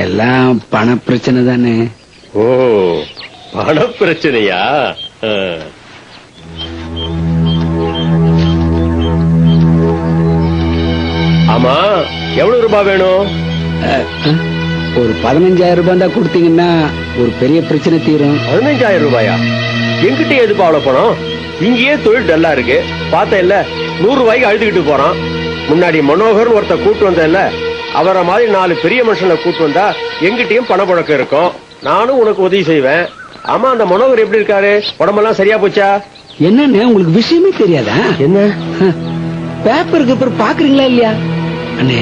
எல்லாம் பண பிரச்சனை தானே. ஓ, பண பிரச்சனையா? ஆமா, எவ்வளவு ரூபாய் வேணும்? ஒரு 15,000 ரூபாய் தான் கொடுத்தீங்கன்னா ஒரு பெரிய பிரச்சனை தீரும். 15,000 ரூபாயா? என்கிட்ட எதுப்பா அவ்வளவு பணம்? இங்கேயே தொழில் டல்லா இருக்கு. பார்த்த இல்ல, 100 ரூபாய்க்கு அழுதுகிட்டு போறான். முன்னாடி மனோகர் ஒருத்த கூட்டு வந்த இல்ல, அவரை மாதிரி 4 பெரிய மனுஷனை கூட்டு வந்தா எங்கிட்டயும் பண புழக்கம் இருக்கும். நானும் உனக்கு உதவி செய்வேன். ஆமா, அந்த மனோகர் எப்படி இருக்காரு? உடம்பெல்லாம் சரியா போச்சா? என்னன்னு உங்களுக்கு விஷயமே தெரியாதா? என்ன பேப்பருக்கு அப்புறம் பாக்குறீங்களா இல்லையா? அண்ணே,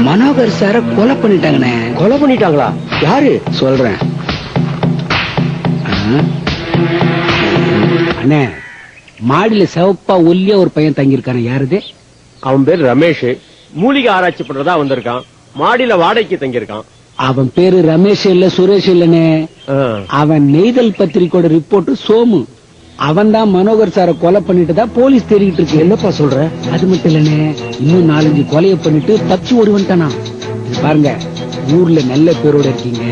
மனோகர் சார கொலை பண்ணிட்டாங்கண்ணே. கொலை பண்ணிட்டாங்களா? யாரு? சொல்றேன். அண்ணே, மாடியில சிவப்பா ஒல்லியா ஒரு பையன் தங்கியிருக்கான. யாருது? அவன் பேர் ரமேஷ். மூலிகை ஆராய்ச்சி பண்றதா வந்திருக்கான். மாடியில வாடகைக்கு தங்கியிருக்கான். அவன் பேரு ரமேஷ் இல்ல சுரேஷ் இல்லனே. அவன் நெய்தல் பத்திரிக்கையோட ரிப்போர்ட் சோமு. அவன் தான் மனோகர் சார கொலை பண்ணிட்டு தான் போலீஸ் தேடிட்டு இருக்கு. என்னப்பா சொல்ற? அது மட்டும் இல்லனே, இன்னும் 4-5 கொலையை பண்ணிட்டு தப்பிச்சு ஓடி வந்துட்டானா. பாருங்க, ஊர்ல நல்ல பேரோட இருக்கீங்க.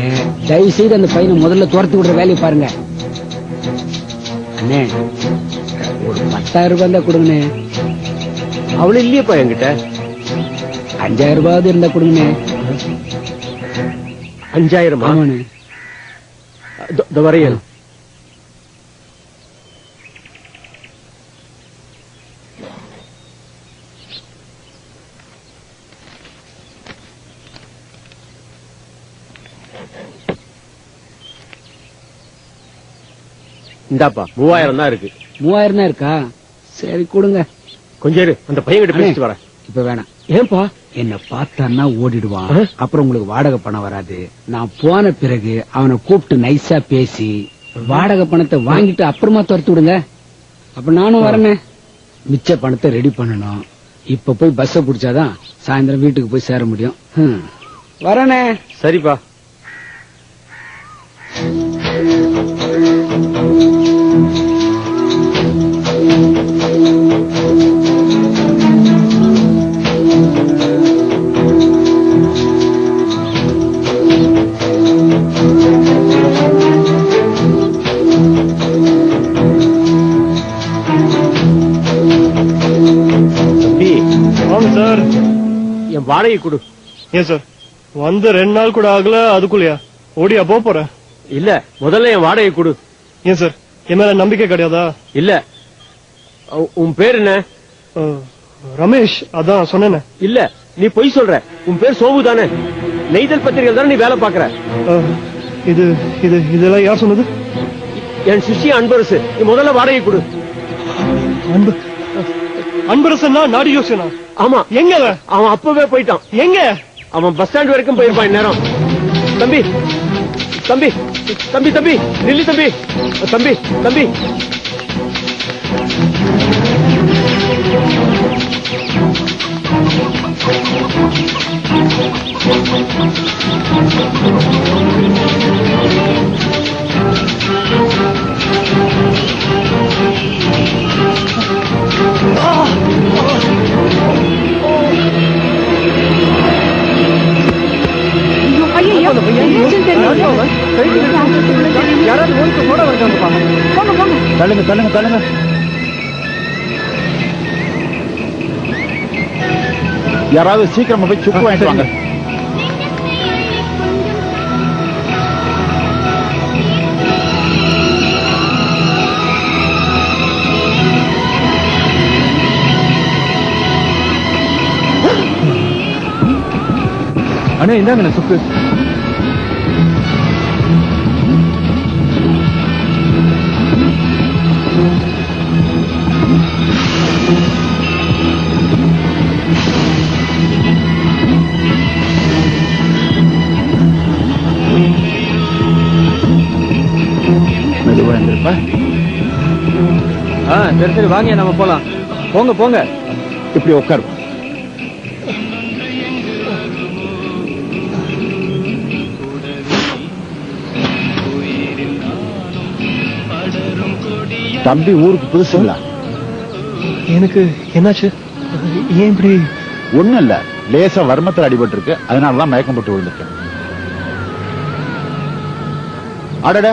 தயவு செய்து அந்த பையனை முதல்ல துரத்தி விடுற வேலையை பாருங்க. அண்ணே, ஒரு 10,000 ரூபாய் தான் கொடுங்கண்ணே. அவ்வளவு இல்லையப்பா என்கிட்ட. 5,000 ரூபாய் இருந்தா கொடுங்கண்ணே. 5,000? ஆமாண்ணே. வரையல். இந்தாப்பா 3,000 தான் இருக்கு. 3,000 தான் இருக்கா? சரி கொடுங்க. கொஞ்சம் இரு, அந்த பையன் கிட்ட பேசிட்டு வரேன். இப்ப வேணாம். ஏன்பா? என்ன பார்த்தான்னா ஓடிடுவான். அப்புறம் உங்களுக்கு வாடகை பணம் வராது. நான் போன பிறகு அவனை கூப்பிட்டு நைஸா பேசி வாடகை பணத்தை வாங்கிட்டு அப்புறமா துரத்து விடுங்க. அப்ப நானும் வரேனே. மிச்ச பணத்தை ரெடி பண்ணணும். இப்ப போய் பஸ்ஸ புடிச்சாதான் சாயந்தரம் வீட்டுக்கு போய் சேர முடியும். வரேனே. சரிப்பா. சார், என் வாடகை கொடு. ஏன் சார், வந்து 2 நாள் கூட ஆகல, அதுக்குள்ளயா ஓடியா போற? இல்ல, முதல்ல என் வாடகை கொடு. ஏன் சார், என் மேல நம்பிக்கை கிடையாதா? இல்ல. உன் பேர் என்ன? ரமேஷ். அதான் சொன்னேன். இல்ல, நீ பொய் சொல்ற. உன் பேர் சோமு தானே? நெய்தல் பத்திரிகை தானே நீ வேலை பாக்குற? இதெல்லாம் யார் சொன்னது? என் சிஷ்ய அன்பரசு. நீ முதல்ல வாடகை கொடு. அன்பரசனா? நாடி யோசனா? ஆமா. எங்க அவன் அப்பவே போயிட்டான். எங்க? அவன் பஸ் ஸ்டாண்ட் வரைக்கும் போயிருப்பான் நேரம். தம்பி தம்பி தம்பி தம்பி நில்லு தம்பி. தம்பி தம்பி தள்ளுங்க தள்ளுங்க தள்ளுங்க. யாராவது சீக்கிரமா போய் சுக்கு வாங்கிட்டு வாங்க. அண்ணே, இந்தாங்க சுக்கு. சரி சரி வாங்க, நம்ம போலாம். போங்க போங்க. இப்படி உட்காரு. தம்பி ஊருக்கு புதுசுங்களா? எனக்கு என்னாச்சு? ஏன் இப்படி? ஒண்ணும் இல்ல, லேசா வர்மத்துல அடிபட்டு இருக்கு, அதனாலதான் மயக்கம் போட்டு விழுந்திருக்கேன். அடட,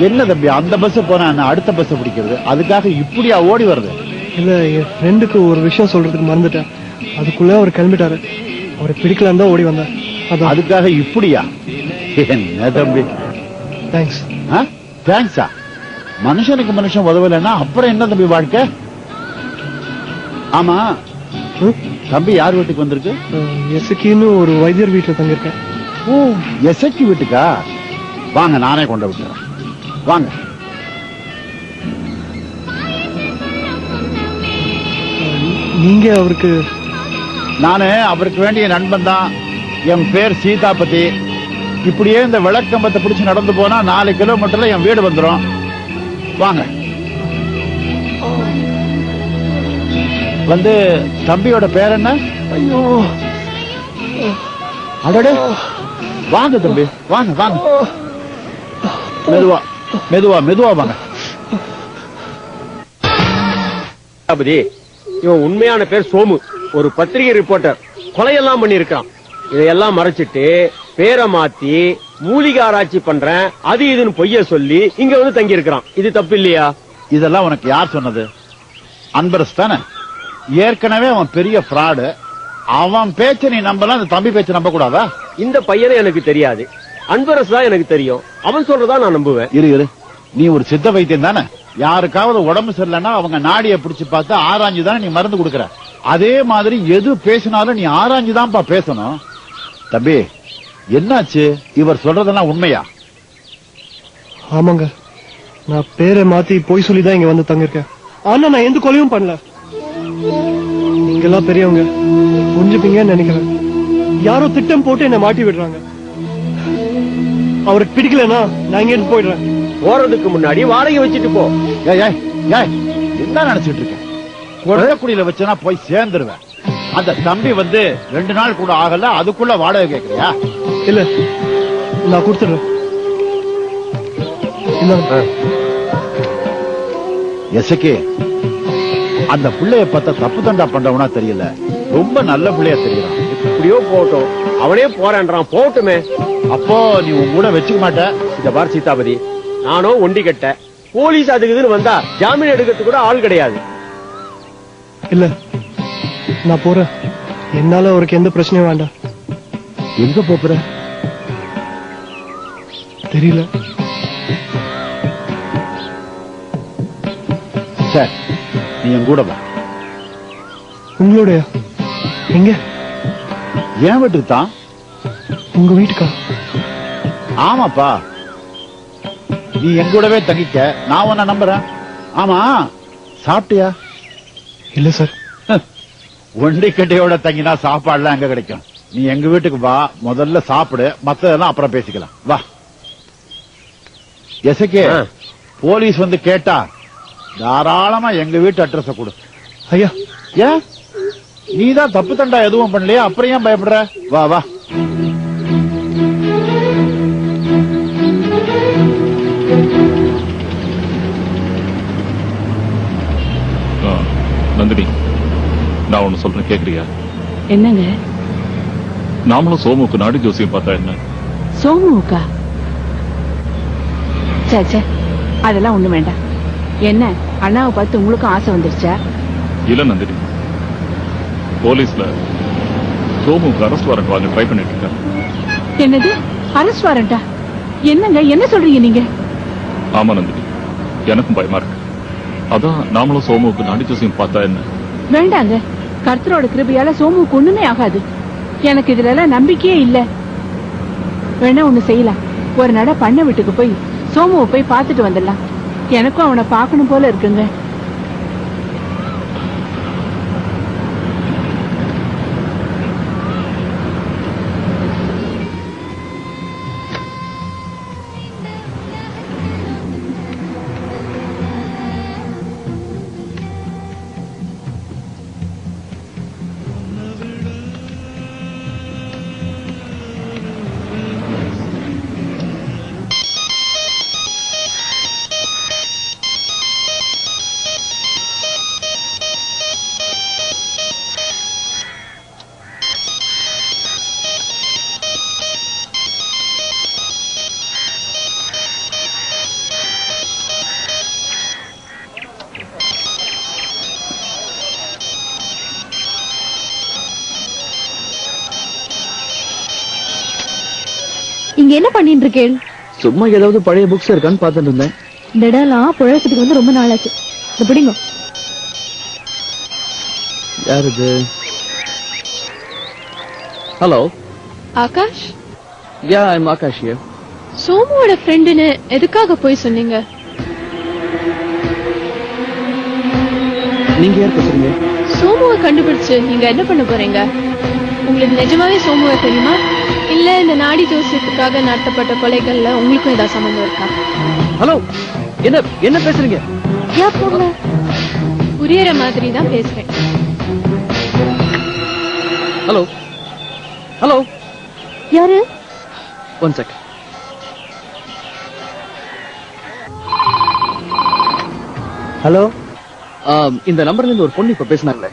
என்ன தம்பி அந்த பஸ் போனா அடுத்த பஸ் பிடிக்கிறது, அதுக்காக இப்படியா ஓடி வருது? இல்ல, என் ஃப்ரெண்டுக்கு ஒரு விஷயம் சொல்றதுக்கு மறந்துட்டேன். அதுக்குள்ள அவர் கிளம்பிட்டாரு. அவரை பிடிக்கலான்னு தான் ஓடி வந்தேன். அதான். அதுக்காக இப்படியா? என்ன தம்பி, தேங்க்ஸ். தேங்க்ஸா? மனுஷனுக்கு மனுஷன் உதவலைன்னா அப்புறம் என்ன தம்பி வாழ்க்கை? ஆமா, தம்பி யார் வீட்டுக்கு வந்திருக்கு? எசுக்கின்னு ஒரு வைத்தியர் வீட்டுல தங்கியிருக்கேன். ஓ, எசக்கி வீட்டுக்கா? வாங்க, நானே கொண்டு விட்டுறேன். வாங்க. நீங்க அவருக்கு? நானு அவருக்கு வேண்டிய நண்பன் தான். என் பேர் சீதாபதி. இப்படியே இந்த விளக்கம்பத்தை பிடிச்சு நடந்து போனா 4 கிலோமீட்டர்ல என் வீடு வந்துடும். வாங்க. வந்து தம்பியோட பேர் என்ன? ஐயோ, அடடே, வாங்க தம்பி, வாங்க வாங்க. மெதுவா மெதுவா மெதுவா வாங்க. இவன் உண்மையான பேர் சோமு, ஒரு பத்திரிகை ரிப்போர்ட்டர். கொலையெல்லாம் பண்ணிருக்கான். இதையெல்லாம் மறைச்சிட்டு பேரை மாத்தி மூலிகை ஆராய்ச்சி பண்றேன் அது இதுன்னு பொய்ய சொல்லி இங்க வந்து தங்கி இருக்கிறான். இது தப்பு இல்லையா? இதெல்லாம் உனக்கு யார் சொன்னது? அன்பரஸ் தானே? ஏற்கனவே அவன் பெரிய ஃப்ராடு. அவன் பேச்ச நீ நம்பலாம், அந்த தம்பி பேச்ச நம்ப கூடாதா? இந்த பையனை எனக்கு தெரியாது, அன்பரஸ் தான் எனக்கு தெரியும். அவன் சொல்றதா நான் நம்புவேன். இரு, நீ ஒரு சித்த வைத்தியம் தானே? யாருக்காவது உடம்பு சரியில்லைன்னா அவங்க நாடிய பிடிச்சு பார்த்து ஆராய்ஞ்சுதானே நீ மருந்து கொடுக்கற. அதே மாதிரி எது பேசினாலும் நீ ஆராய்ஞ்சுதான்ப்பா பேசணும். தம்பி, என்னாச்சு? இவர் சொல்றதெல்லாம் உண்மையா? ஆமாங்க, நான் பேரை மாத்தி போய் சொல்லிதான் இங்க வந்து தங்கிருக்கேன். ஆனா நான் எந்த கொலையும் பண்ணல. நீங்கெல்லாம் பெரியவங்க, புரிஞ்சுப்பீங்கன்னு நினைக்கிறேன். யாரோ திட்டம் போட்டு என்ன மாட்டி விடுறாங்க. அவருக்கு பிடிக்கலன்னா நான் இங்க இருந்து போயிடுறேன். போறதுக்கு முன்னாடி வாடகை வச்சுட்டு போ. என்ன நினைச்சிட்டு இருக்க? குடக்குடியில வச்சனா போய் சேர்ந்துருவேன். அந்த தம்பி வந்து 2 நாள் கூட ஆகல, அதுக்குள்ள வாடகை கேக்குறியா? இல்ல, நான் கொடுத்துடுறேன். எசக்கே, அந்த பிள்ளைய பார்த்தா தப்பு தண்டா பண்றவனா தெரியல, ரொம்ப நல்ல பிள்ளையா தெரியறான். இப்படியோ போட்டோம், அவனே போறான்றான், போட்டுமே. அப்போ நீ உன் கூட வச்சுக்க மாட்ட? இத பார் சீதாபதி, நானும் ஒண்டி கட்ட. போலீஸ் அதுக்குதுன்னு வந்தா ஜாமீன் எடுக்கிறதுக்கு கூட ஆள் கிடையாது. இல்ல, நான் போறேன். என்னால அவருக்கு எந்த பிரச்சனையும் வேண்டாம். எங்க போற? தெரியல. சரி, நீ என் கூட வா. உங்களுடைய? எங்க? ஏன் வீட்டுக்கு தான்? உங்க வீட்டுக்கா? ஆமாப்பா, நீ என் கூடவே தங்கிக்க, நான் உன்னை நம்புறேன். ஆமா, சாப்பிட்டியா? இல்ல சார். ஒண்டிக்கட்டையோட தங்கினா சாப்பாடுலாம் எங்க கிடைக்கும்? நீ எங்க வீட்டுக்கு வா, முதல்ல சாப்பிடு, மத்ததெல்லாம் அப்புறம் பேசிக்கலாம். வா. எசக்கே, போலீஸ் வந்து கேட்டா தாராளமா எங்க வீட்டு அட்ரஸ் கொடு. ஐயா, ஏன் நீதான் தப்பு தண்டா எதுவும் பண்ணலையா, அப்புறம் ஏன் பயப்படுற? வா வா. நந்தினி, நான் ஒண்ணு சொல்றேன், கேக்குறியா? என்னங்க? நாமளும் சோமுக்கு நாடி ஜோசியம் பார்த்தா என்ன? சோமுக்கா? சே, அதெல்லாம் ஒண்ணு வேண்டாம். என்ன, அண்ணாவை பார்த்து உங்களுக்கு ஆசை வந்துருச்சா? இல்ல நந்தினி, போலீஸ்ல சோமுக்கு அரெஸ்ட் வாரண்ட் வாங்க ட்ரை பண்ணிட்டு இருக்காங்க. என்னது, அரெஸ்ட் வாரண்டா? என்னங்க, என்ன சொல்றீங்க நீங்க? ஆமா நந்தினி, எனக்கும் பயமா இருக்கு. அதான் நாமளும் சோமுக்கு நாடி ஜோசியம் பார்த்தா என்ன? வேண்டாங்க, கர்த்தரோட கிருபையால சோமுக்கு ஒண்ணுமே ஆகாது. எனக்கு இதுல எல்லாம் நம்பிக்கையே இல்ல. வேணா ஒண்ணு செய்யலாம், ஒரு நட பண்ண வீட்டுக்கு போய் சோமுவை போய் பார்த்துட்டு வந்துடலாம். எனக்கும் அவனை பார்க்கணும் போல இருக்குங்க. இங்க என்ன பண்ணிட்டு இருக்கேள்? சும்மா ஏதாவது பழைய புக்ஸ் இருக்கான்னு பார்த்துட்டு இருந்தேன். இந்த இடம்லாம் புழக்கத்துக்கு வந்து ரொம்ப நாளாச்சு. இது பிடிங்க. யார் இது? Hello Akash, yeah I'm Akash here. சோமுவோட ஃப்ரெண்டுன்னு எதுக்காக போய் சொன்னீங்க? நீங்க யார் பேசுறீங்க? சோமுவை கண்டுபிடிச்சு நீங்க என்ன பண்ண போறீங்க? உங்களுக்கு நிஜமாவே சோமுவை தெரியுமா? இல்ல இந்த நாடி ஜோசியத்துக்காக நடத்தப்பட்ட கொலைகள்ல உங்களுக்கும் ஏதாவது சம்பந்தம் இருக்கா? ஹலோ, என்ன என்ன பேசுறீங்க? யா போங்க. புரியற மாதிரி தான் பேசுறேன். ஹலோ ஹலோ, யாரு? One second. ஹலோ இந்த நம்பர்ல இருந்து ஒரு பொண்ணு இப்ப பேசினாங்களே,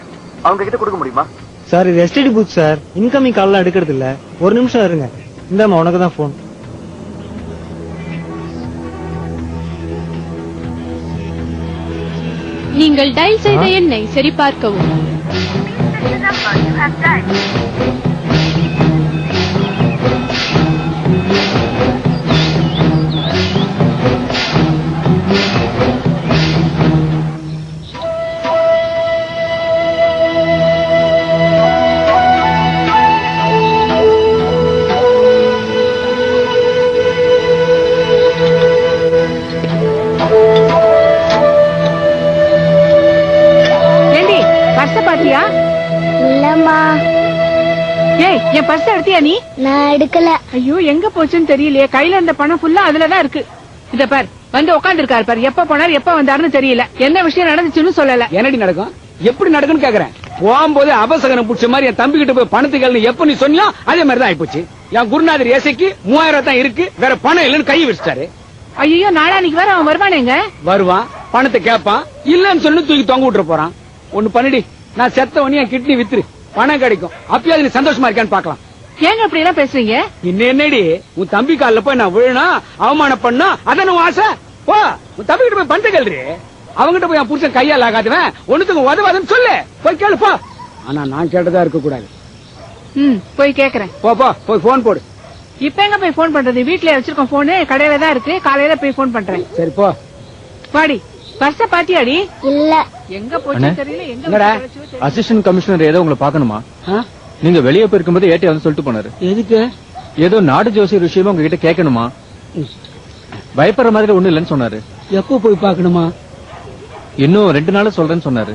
அவங்க கிட்ட கொடுக்க முடியுமா? சார் இது எஸ்டிடி பூத் சார். இன்கமிங் கால்லாம் எடுக்கிறது இல்ல. ஒரு நிமிஷம் இருங்க. இந்தாம்மா உனக்கு தான் போன். நீங்கள் டயல் செய்த எண்ணை சரிபார்க்கவும். ஏண்டி பர்ஸ பாத்தியா? இல்லம்மா, ஏய், என் பர்ஸ் எடுத்தியா நீ? நான் எடுக்கல. ஐயோ, எங்க போச்சுன்னு தெரியலையே. கையில இருந்த பணம் ஃபுல்லா அதுலதான் இருக்கு. இத பார், வந்து உட்கார்ந்து இருக்காரு பாரு. எப்ப போனாரு எப்ப வந்தாருன்னு தெரியல. என்ன விஷயம் நடந்துச்சுன்னு சொல்லல. என்னடி நடக்கும்? எப்படி நடக்குன்னு கேக்குறேன். போகும்போது அபசகனம் புடிச்ச மாதிரி என் தம்பி கிட்ட போய் பணத்துக்கு எப்ப நீ சொன்னியோ அதே மாதிரி தான் ஆயிப்போச்சு. என் குருநாதர் ஏசைக்கு 3000 தான் இருக்கு, வேற பணம் இல்லன்னு கை வச்சிட்டாரு. ஐயோ, நாளானிக்கு வேற அவன் வருவானேங்க. வருவான், பணத்தை கேட்பான், இல்லன்னு சொல்லி தூக்கி தொங்க விட்டுற போறான். ஒண்ணு பண்ணிடி, நான் செத்த உடனே என் கிட்னி வித்துரு, பணம் கிடைக்கும். அப்பயாவது நீ சந்தோஷமா இருக்கான்னு பாக்கலாம். ஏங்க அப்படி எல்லாம் பேசுறீங்க? இன்னும் என்னடி, உன் தம்பி கால்ல போய் நான் விழணும், அவமானம் பண்ணா அதான் உன் ஆசை. போ, உன் தம்பி கிட்ட போய் பணத்தை கேள்றி. அவங்கிட்ட போய் என் புருஷன் கையால் ஆகாதவன் ஒண்ணுத்துக்கு உதவாதுன்னு சொல்லு. போய் கேளு போ. ஆனா நான் கேட்டதா இருக்க கூடாது. போய் கேக்குறேன். போ போ, போய் போன் போடு. இப்ப எங்க போய் போன் பண்றது? வீட்ல வச்சிருக்கோம் போனு, கடையில தான் இருக்கு. காலையில போய் போன் பண்றேன். சரி போ. பாடி, பர்ஸ பாத்தியாடி? இல்ல. எங்க போச்சு தெரியல. என்னடா? எங்க அசிஸ்டன்ட் கமிஷனர் ஏதோ உங்களை பார்க்கணுமா? ஆ? நீங்க வெளியே போயிருக்கும்போது ஏட்டி வந்து சொல்லிட்டு போனாரு. எதுக்கு? ஏதோ நாடு ஜோசியர் விஷயமா உங்ககிட்ட கேட்கணுமா? பயப்படுற மாதிரி ஒண்ணு இல்லைன்னு சொன்னாரு. எப்போ போய் பாக்கணுமா? இன்னும் 2 நாள் சொல்றேன்னு சொன்னாரு.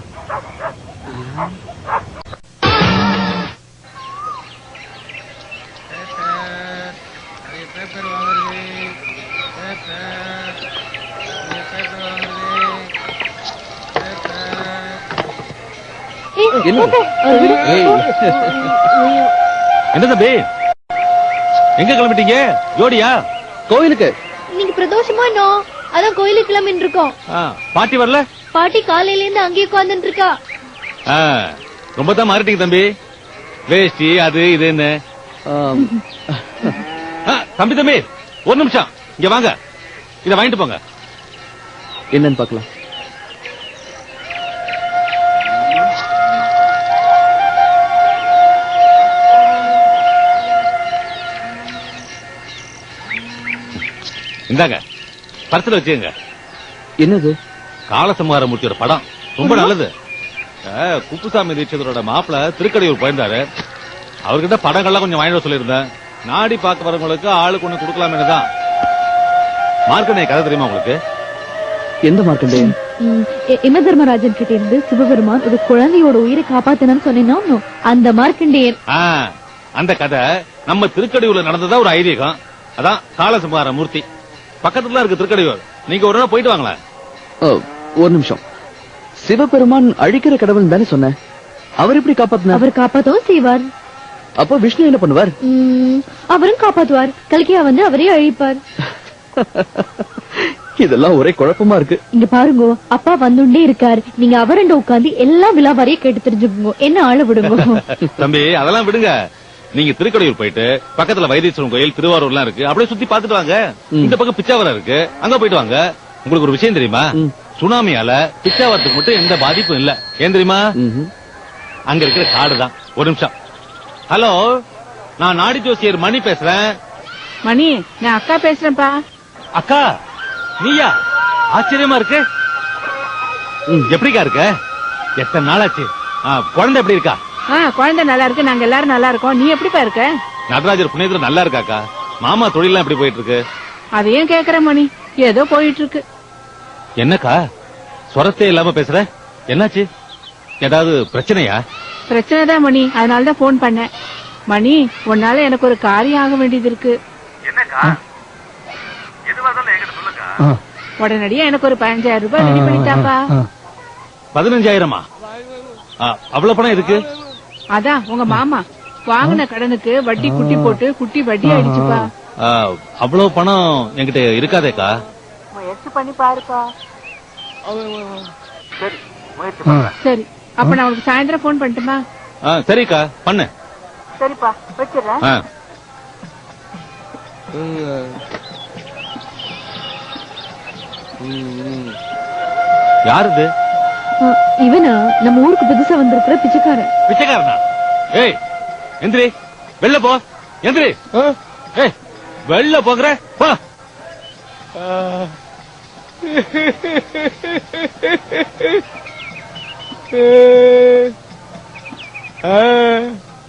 என்ன தம்பி, எங்க கிளம்பிட்டீங்க? ஜோடியா? கோயிலுக்கு. நீங்க பிரதோஷமா இன்னும் அதான் கோயிலுக்கு கிளம்பிட்டு இருக்கோம். பாட்டி வரல? பாட்டி காலையில இருந்து அங்கேயே உட்கார்ந்துட்டு இருக்கா. ரொம்ப தான் மாறிட்டீங்க தம்பி. வேஷ்டி அது இதுன்னு. தம்பி தம்பி, ஒரு நிமிஷம் இங்க வாங்க. இத வாங்கிட்டு போங்க. என்னன்னு பாக்கலாம். இந்தாங்க, பர்சல் வச்சுங்க. என்னது? காலசம்ஹாரமூர்த்தியோட படம் ரொம்ப நல்லது. குப்புசாமி தீட்சிதரோட மாப்பிள்ள திருக்கடையூர் போயிருந்தாரு. அவர்கிட்ட படங்கள்லாம் கொஞ்சம் வாங்கிட்டு சொல்லியிருந்தேன். நாடி பார்க்க வரவங்களுக்கு ஆளுக்கு ஒண்ணு கொடுக்கலாமே தான். மார்க்கண்டேய கதை தெரியுமா உங்களுக்கு? எந்த மார்க்கண்டேயன்? இம தர்மராஜன் கிட்ட இருந்து சிவபெருமான் ஒரு குழந்தையோட உயிரை காப்பாத்தணும்னு சொன்னேன்னா அந்த மார்க்கண்டேயன். அந்த கதை நம்ம திருக்கடையூர்ல நடந்ததா ஒரு ஐதீகம். அதான் காலசம்ஹாரமூர்த்தி. பக்கத்துல இருக்கு திருக்கடையூர். நீங்க ஒரு நாள் போயிட்டு வாங்களேன். ஒரு நிமிஷம். சிவபெருமான் அழிக்கிற கடவுள் தானே சொன்ன. அவர் எப்படி காப்பாத்தினார்? அவர் காப்பாத்தவும் செய்வார். அப்ப விஷ்ணு என்ன பண்ணுவார்? அவரும் காப்பாத்துவார். கல்கியா வந்து அவரே அழிப்பார். இதெல்லாம் ஒரே குழப்பமா இருக்கு. இங்க பாருங்க, அப்பா வந்துட்டே இருக்காரு. நீங்க அவரண்ட உட்கார்ந்து எல்லா விழாவாரியே கேட்டு தெரிஞ்சுக்கோங்க. என்ன ஆள விடுங்க. தம்பி அதெல்லாம் விடுங்க. நீங்க திருக்கடையூர் போயிட்டு பக்கத்துல வைத்தீஸ்வரன் கோயில் திருவாரூர்லாம் இருக்கு, அப்படியே சுத்தி பாத்துட்டு வாங்க. இந்த பக்கம் பிச்சாவரம் இருக்கு, அங்க போயிட்டு வாங்க. உங்களுக்கு ஒரு விஷயம் தெரியுமா? சுனாமியால பிச்சாவரத்துக்கு மட்டும் எந்த பாதிப்பும் இல்ல. ஏன் தெரியுமா? அங்க இருக்கிற காடு தான். ஒரு நிமிஷம். ஹலோ, நான் நாடி ஜோசியர் மணி பேசுறேன். மணி நான் அக்கா பேசுறேன்ப்பா. அக்கா நீயா? ஆச்சரியமா இருக்கு. எப்படிக்கா இருக்க? எத்தனை நாளாச்சு? குழந்தை எப்படி இருக்கா? குழந்தை நல்லா இருக்கு, நாங்க எல்லாரும் நல்லா இருக்கோம். நீ எப்படிப்பா இருக்க? நடராஜர் புண்ணியத்துல நல்லா இருக்காக்கா. மாமா தொழிலாம் எப்படி போயிட்டு இருக்கு? அதையும் கேக்குற மணி, ஏதோ போயிட்டு இருக்கு. என்னக்கா சொரத்தே இல்லாம பேசுற? என்னாச்சு? ஏதாவது பிரச்சனையா? பிரச்சனை தான் மணி, அதனாலதான் போன் பண்ணேன். மணி, உன்னால எனக்கு ஒரு காரியம் ஆக வேண்டியது இருக்கு. உடனடியா எனக்கு ஒரு 15,000 ரூபாய் ரெடி பண்ணிட்டாப்பா. 15,000மா? அவ்வளவு பணம் இருக்கு? அதான் உங்க மாமா வாங்கின கடனுக்கு வட்டி குட்டி போட்டு குட்டி வட்டி ஆயிடுச்சுப்பா. அவ்வளவு பணம் என்கிட்ட இருக்காதேக்கா. முயற்சி பண்ணி பாருப்பா. சரி, அப்ப நான் உனக்கு சாயந்தரம் போன் பண்ணட்டுமா? சரிக்கா, பண்ணு. சரிப்பா, வச்சிடுறேன். யாரு இது? இவனா நம்ம ஊருக்கு புதுசா வந்திருக்கிற பிச்சைக்காரன். பிச்சைக்காரனா? ஏய் எந்திரி, வெளில போ. எந்திரி. ஏய் வெளில போகிற போ.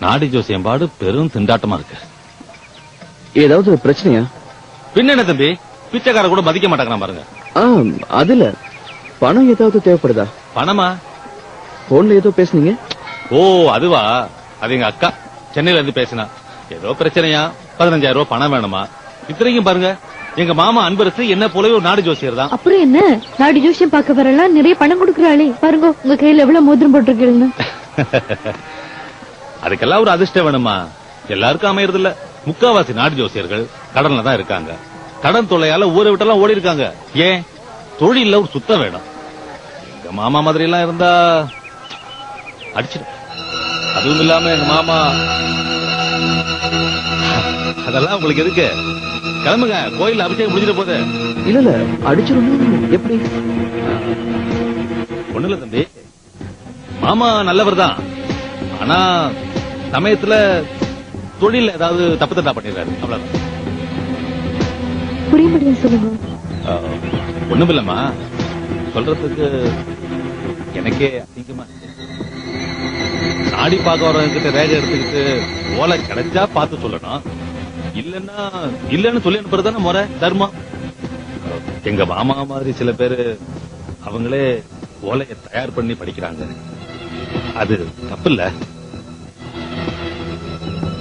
நாடி ஜோசியம்பாடு பெரும் திண்டாட்டமா இருக்கு. ஏதாவது பிரச்சனையா? பின்ன என்ன தம்பி, பிச்சைக்கார கூட மதிக்க மாட்டாங்க பாருங்க. அதுல பணம் ஏதாவது தேவைப்படுதா? பணமா? போன்ல ஏதோ பேசுனீங்க. ஓ அதுவா? அது எங்க அக்கா சென்னையில இருந்து பேசினா. ஏதோ பிரச்சனையா, 15,000 ரூபாய் பணம் வேணுமா. இத்தனைக்கும் பாருங்க, எங்க மாமா அன்பரசு என்ன போலவே ஒரு நாடு ஜோசியர் தான். அப்புறம் என்ன, நாடி ஜோசியம் பார்க்க வரலாம், நிறைய பணம் கொடுக்கறாளே. பாருங்க உங்க கையில எவ்வளவு மோதிரம் போட்டிருக்கீங்கன்னு. அதுக்கெல்லாம் ஒரு அதிர்ஷ்டம் வேணுமா? எல்லாருக்கும் அமையறது இல்ல. முக்காவாசி நாடு ஜோசியர்கள் கடன்ல தான் இருக்காங்க. கடன் தொல்லையால ஊரை விட்டெல்லாம் ஓடி இருக்காங்க. ஏன்? தொழில ஒரு சுத்தம் வேணும். எங்க மாமா மாதிரி எல்லாம் இருந்தா அடிச்சிடு. அதுவும் இல்லாம எங்க மாமா, அதெல்லாம் உங்களுக்கு எதுக்கு? கிளம்புங்க, கோயில் அபிஷேகம் முடிஞ்சிட போகுது. இல்ல இல்ல, அடிச்சிடணும். எப்படி? ஒண்ணு இல்ல தம்பி, மாமா நல்லவர் தான். ஆனா சமயத்துல தொழில் ஏதாவது தப்பு தண்டா பண்ணிடுறாரு, அவ்வளவுதான். புரிய முடியும், சொல்லுங்க. ஒண்ணும் இல்லம்மா, சொல்றதுக்கு எனக்கே அதிகமா இருக்கு. நாடி பார்க்க வரவங்கிட்ட ரேகை எடுத்துக்கிட்டு ஓலை கிடைச்சா பார்த்து சொல்லணும். இல்லன்னா இல்லன்னு சொல்லி அனுப்புறதுதானே முறை, தர்மம். எங்க மாமா மாதிரி சில பேரு அவங்களே ஓலையை தயார் பண்ணி படிக்கிறாங்க. அது தப்பு இல்ல.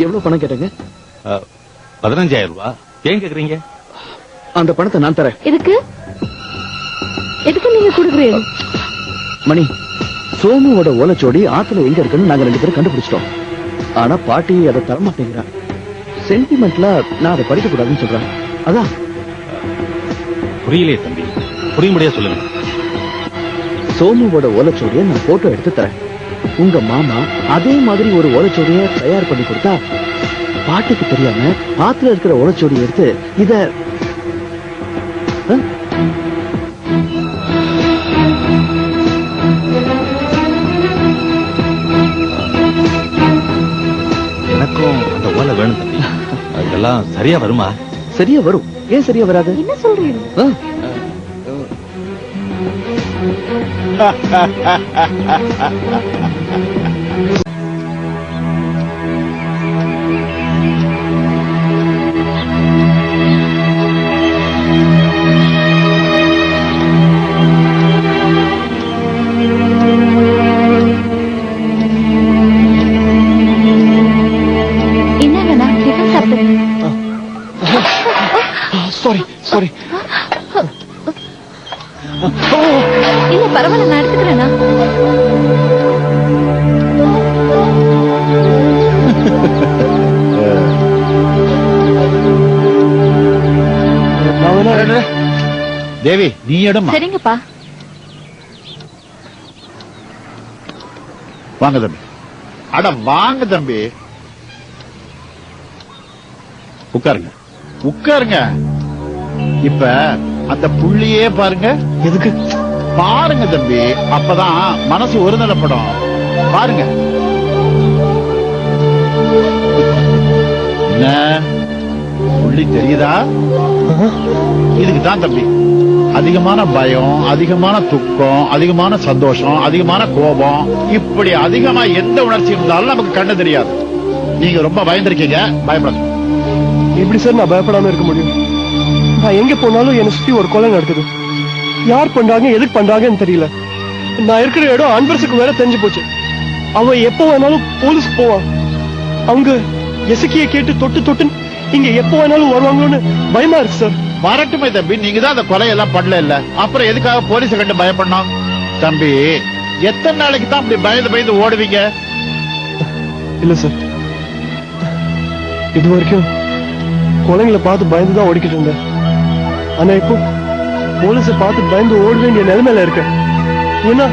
எவ்வளவு பணம் கேட்டங்க? 15,000 ரூபாய். ஏன் கேக்குறீங்க? அந்த பணத்தை நான் தரேன். எதுக்கு எதுக்கு நீங்க கொடுக்குறீங்க? மணி, சோமுவோட ஓலைச்சோடி ஆத்துல எங்க இருக்குன்னு நாங்க 2 பேரும் கண்டுபிடிச்சிட்டோம். ஆனா பாட்டி அதை தரமாட்டேங்கிறான். சென்டிமெண்ட்ல நான் அதை படிக்க கூடாதுன்னு சொல்றேன். அதான். புரியலையே தம்பி, புரியும்படியா சொல்லுங்க. சோமுவோட ஓலைச்சோடியை நான் போட்டோ எடுத்து தரேன். உங்க மாமா அதே மாதிரி ஒரு ஓலைச்சோடியை தயார் பண்ணி கொடுத்தா பாட்டுக்கு தெரியாம ஆத்துல இருக்கிற ஓலைச்சோடியை எடுத்து இத எனக்கும் அந்த ஓலை வேணும் தம்பி. அதெல்லாம் சரியா வருமா? சரியா வரும். ஏன் சரியா வராது? என்ன சொல்றீங்க? என்னங்க, நான் டிஃபன் சாப்பிட்டேன். Sorry sorry. இல்ல பரவாயில்ல, நான் எடுத்துக்கிறேனா. தேவி, நீ இடமா? சரிங்கப்பா. வாங்க தம்பி. அட வாங்க தம்பி, உட்காருங்க உட்காருங்க. இப்ப அந்த புள்ளியே பாருங்க. எதுக்கு? பாருங்க தம்பி, அப்பதான் மனசு ஒருநிலைப்படும். பாருங்க. என்ன புள்ளி எப்படி தெரியுதா? இதுக்கு தான் தம்பி அதிகமான பயம், அதிகமான துக்கம், அதிகமான சந்தோஷம், அதிகமான கோபம், இப்படி அதிகமா எந்த உணர்ச்சி இருந்தாலும் நமக்கு கண்ணு தெரியாது. நீங்க ரொம்ப பயந்துருக்கீங்க, பயப்படாது. எப்படி சார் நான் பயப்படாம இருக்க முடியும்? நான் எங்க போனாலும் என்னை சுத்தி ஒரு கொலை நடக்குது. யார் பண்றாங்க, எதுக்கு பண்றாங்கன்னு தெரியல. நான் இருக்கிற இடம் அன்பரசுக்கு வேற தெரிஞ்சு போச்சு. அவன் எப்ப வேணாலும் போலீஸ்க்கு போவான். அவங்க எசக்கிய கேட்டு தொட்டு தொட்டு இங்க எப்ப வேணாலும் வருவாங்களோன்னு பயமா இருக்கு சார். வரட்டுமே தம்பி, நீங்க தான் அந்த கொலையெல்லாம் பண்ணல இல்ல, அப்புறம் எதுக்காக போலீஸ கண்டு பயப்படணும்? தம்பி, எத்தனை நாளைக்கு தான் அப்படி பயந்து பயந்து ஓடுவீங்க? இல்ல சார், இது வரைக்கும் கொலைங்களை பார்த்து பயந்துதான் ஓடிக்கிட்டு இருந்தேன். ஆனா இப்போ போலீஸ பார்த்து பயந்து ஓட வேண்டிய நிலைமையில இருக்க. ஏன்னா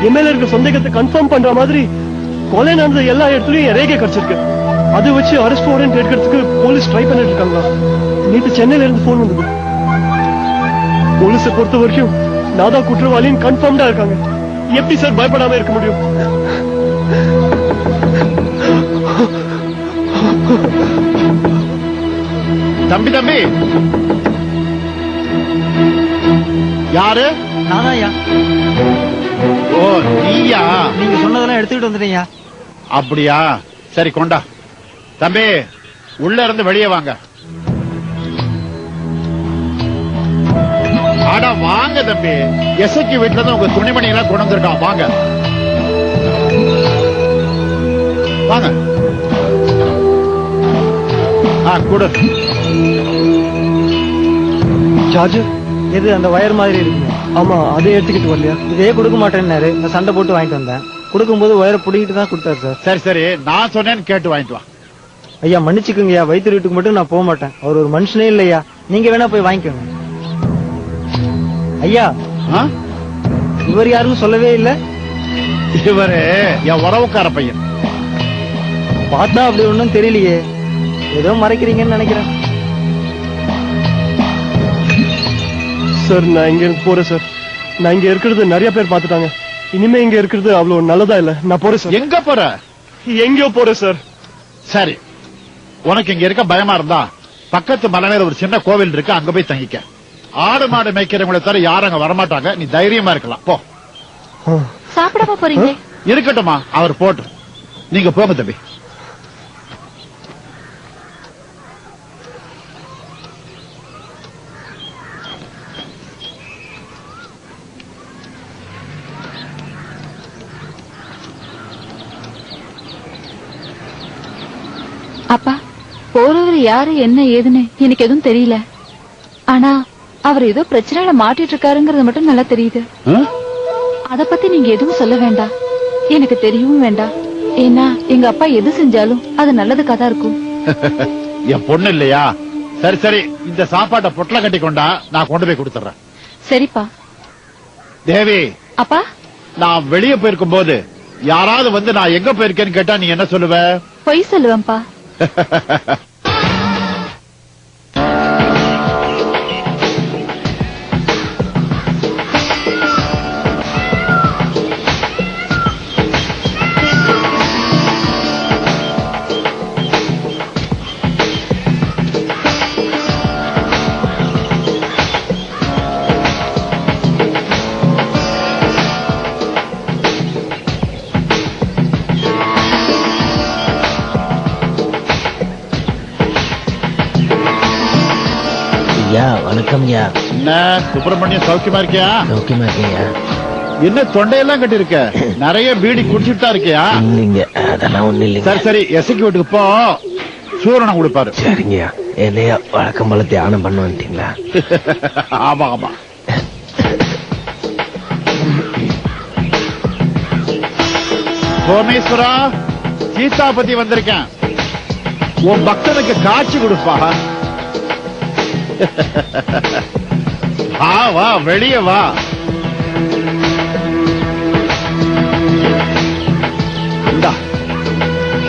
என் மேல இருக்க சந்தேகத்தை கன்ஃபார்ம் பண்ற மாதிரி கொலை நடந்த எல்லா இடத்துலயும் என் ரேகை கிடைச்சிருக்கு. அதை வச்சு அரெஸ்ட் வாரண்ட் எடுக்கிறதுக்கு போலீஸ் ட்ரை பண்ணிட்டு இருக்காங்களா? நேற்று சென்னையில இருந்து போன் வந்தது. போலீஸை பொறுத்த வரைக்கும் நாதா குற்றவாளின்னு கன்ஃபார்ம்டா இருக்காங்க. எப்படி சார் பயப்படாம இருக்க முடியும்? தம்பி தம்பி, யாரு? நானாயா? ஓ நீயா? நீங்க சொன்னதெல்லாம் எடுத்துக்கிட்டு வந்துட்டீங்க. அப்படியா? சரி கொண்டா. தம்பி, உள்ள இருந்து வெளியே வாங்க. அட வாங்க தம்பி, எசக்கி வீட்டுல இருந்து உங்க துணிமணி எல்லாம் கொண்டு வந்திருக்கான். வாங்க வாங்க. கொடு. சார்ஜர் எது? அந்த வயர் மாதிரி இருக்குங்க. ஆமா, அதை எடுத்துக்கிட்டு வரலையா? இதே கொடுக்க மாட்டேன்னாரு. நான் சண்டை போட்டு வாங்கிட்டு வந்தேன். கொடுக்கும்போது வயரை புடிக்கிட்டு தான் கொடுத்தாரு சார். சரி சரி, நான் சொன்னேன்னு கேட்டு வாங்கிட்டு வா. ஐயா மன்னிச்சுக்குங்கய்யா, வயிற்று வீட்டுக்கு மட்டும் நான் போக மாட்டேன். அவர் ஒரு மனுஷனே இல்லையா, நீங்க வேணா போய் வாங்கிக்கோங்க. ஐயா, இவர் யாருன்னு சொல்லவே இல்ல. இவரு என் உறவுக்கார பையன். பார்த்தா அப்படி ஒண்ணும் தெரியலையே, ஏதோ மறைக்கிறீங்கன்னு நினைக்கிறேன். சார், நான் இங்க இருந்து போறேன் சார். நான் இங்க இருக்கிறது நிறைய பேர் பாத்துட்டாங்க. இனிமே இங்க இருக்கிறது அவ்வளவு நல்லதா இல்ல. நான் போறேன் சார். எங்க போற? எங்கயோ போறேன் சார். சரி, உனக்கு இங்க இருக்க பயமா இருந்தா பக்கத்து மலை மேல ஒரு சின்ன கோவில் இருக்கு, அங்க போய் தங்கிக்க. ஆடு மாடு மேய்க்கிறவங்களை தவிர யாரும் அங்க வரமாட்டாங்க. நீ தைரியமா இருக்கலாம். போ. சாப்பிடவா போறீங்க? இருக்கட்டுமா, அவர் போட்டு. நீங்க போங்க தம்பி. அப்பா, போறவர் யாரு என்ன ஏதுன்னு எனக்கு எதுவும் தெரியல. ஆனா அவர் ஏதோ பிரச்சனையில மாட்டிட்டு இருக்காருங்கிறது மட்டும் நல்லா தெரியுது. அத பத்தி நீங்க எதுவும் சொல்ல வேண்டாம், எனக்கு தெரியவும் வேண்டாம். ஏன்னா எங்க அப்பா எது செஞ்சாலும் அது நல்லதுக்காக தான் இருக்கும். என் பொண்ணு இல்லையா? சரி சரி, இந்த சாப்பாட்டை பொட்டல கட்டி கொண்டா, நான் கொண்டு போய் கொடுத்துறேன். சரிப்பா. தேவி, அப்பா, நான் வெளியே போயிருக்கும் போது யாராவது வந்து நான் எங்க போயிருக்கேன்னு கேட்டா நீ என்ன சொல்லுவ? பொய் சொல்லுவேன்ப்பா. வணக்கம். என்ன சுப்பிரமணியம், சௌக்கியமா இருக்கியா? சௌக்கியமா இருக்கீங்க? என்ன தொண்டையெல்லாம் கட்டி இருக்க? நிறைய பீடி குடிச்சிட்டு தான் இருக்கியா? இல்லைங்க, அதெல்லாம் ஒண்ணு இல்லைங்க. சரி சரி, எசக்கி வீட்டுக்கு போ, சூரணம் கொடுப்பாரு. சரிங்கய்யா. என்னையா வழக்கம் போல தியானம் பண்ண வந்துட்டீங்களா? ஆமா ஆமா. சோமேஸ்வரா, சீதாபதி வந்திருக்கேன். உன் பக்தனுக்கு காட்சி கொடுப்பா. வா, வெளியே வா.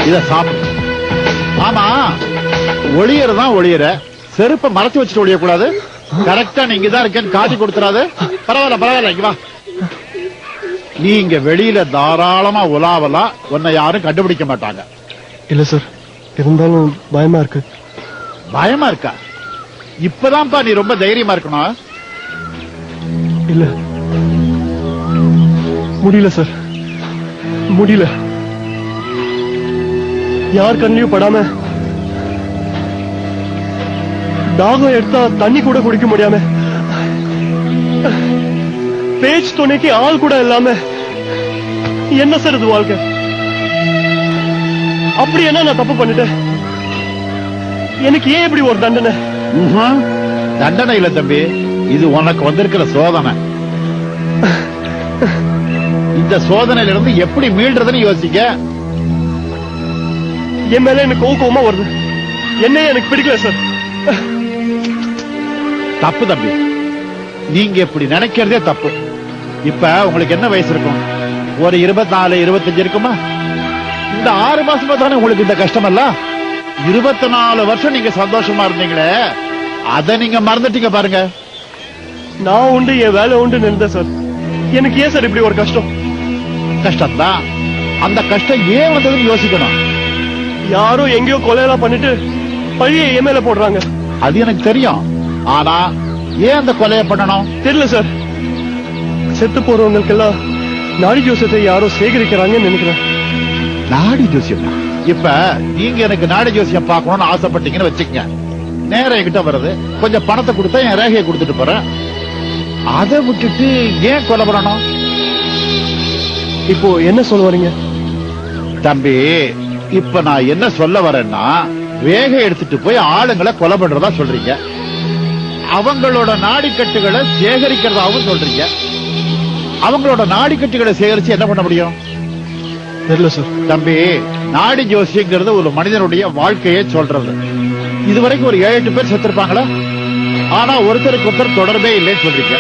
இத சாப்பிடு. ஆமா, ஒளியறதான் ஒளியற, செருப்ப மறைச்சு வச்சுட்டு ஒளியக்கூடாது. கரெக்டா நீங்க தான் இருக்கேன்னு காட்டி கொடுத்துறாது. பரவாயில்ல பரவாயில்ல, இங்க வா. நீ இங்க வெளியில தாராளமா உலாவலாம், உன்னை யாரும் கண்டுபிடிக்க மாட்டாங்க. இல்ல சார், இருந்தாலும் பயமா இருக்கு. பயமா இருக்கா? இப்பதான்ப்பா நீ ரொம்ப தைரியமா இருக்கணும். இல்ல முடியல சார், முடியல. யார் கண்ணிலையும் படாம தாகம் எடுத்தா தண்ணி கூட குடிக்க முடியாம, பேச்சு துணைக்கு ஆள் கூட இல்லாம என்ன சார் இது வாழ்க்கை? அப்படி என்ன நான் தப்பு பண்ணிட்டேன்? எனக்கு ஏன் இப்படி ஒரு தண்டனை? தண்டனை இல்ல தம்பி, இது உனக்கு வந்திருக்கிற சோதனை. இந்த சோதனையில இருந்து எப்படி மீள்றதுன்னு யோசிக்க. என் மேல எனக்கு கோவமா வருது. என்னையே எனக்கு பிடிக்கல சார். தப்பு தம்பி, நீங்க இப்படி நினைக்கிறதே தப்பு. இப்ப உங்களுக்கு என்ன வயசு இருக்கும்? ஒரு 24, 25 இருக்குமா? இந்த 6 மாசமா தானே உங்களுக்கு இந்த கஷ்டம் எல்லாம். 24 வருஷம் நீங்க சந்தோஷமா இருந்தீங்களே, அத நீங்க மறந்துட்டீங்க பாருங்க. நான் உண்டு, என் வேலை உண்டு நின்றேன் சார். எனக்கு ஏன் சார் இப்படி ஒரு கஷ்டம்? கஷ்டம் தான். அந்த கஷ்டம் ஏன் வந்ததுன்னு யோசிக்கணும். யாரோ எங்கேயோ கொலையெல்லாம் பண்ணிட்டு பழிய என் மேல போடுறாங்க. அது எனக்கு தெரியும். ஆனா ஏன் அந்த கொலையை பண்ணணும்? தெரியல சார். செத்து போறவங்களுக்கெல்லாம் நாடி ஜோசியத்தை யாரோ சேகரிக்கிறாங்கன்னு நினைக்கிறேன். நாடி ஜோசியம்? இப்ப நீங்க எனக்கு நாடி ஜோசியம் பார்க்கணும்னு ஆசைப்பட்டீங்கன்னு வச்சுக்கங்க. நேரம் என்கிட்ட வருது, கொஞ்சம் பணத்தை கொடுத்தா என் ரேகையை கொடுத்துட்டு போறேன். அதை விட்டுட்டு ஏன் கொலை பண்ணணும்? இப்போ என்ன சொல்ல வரீங்க? தம்பி, இப்ப நான் என்ன சொல்ல வரேன்னா, ரேகை எடுத்துட்டு போய் ஆளுங்களை கொலை பண்றதா சொல்றீங்க, அவங்களோட நாடிக்கட்டுகளை சேகரிக்கிறதாவும் சொல்றீங்க. அவங்களோட நாடிக்கட்டுகளை சேகரிச்சு என்ன பண்ண முடியும்? தெரியல சார். தம்பி, நாடி ஜோசியங்கிறது ஒரு மனிதனுடைய வாழ்க்கையை சொல்றது. இதுவரைக்கும் ஒரு 7-8 பேர் செத்திருப்பாங்களா? ஆனா ஒருத்தருக்கு ஒருத்தர் தொடர்பே இல்லைன்னு சொல்றீங்க.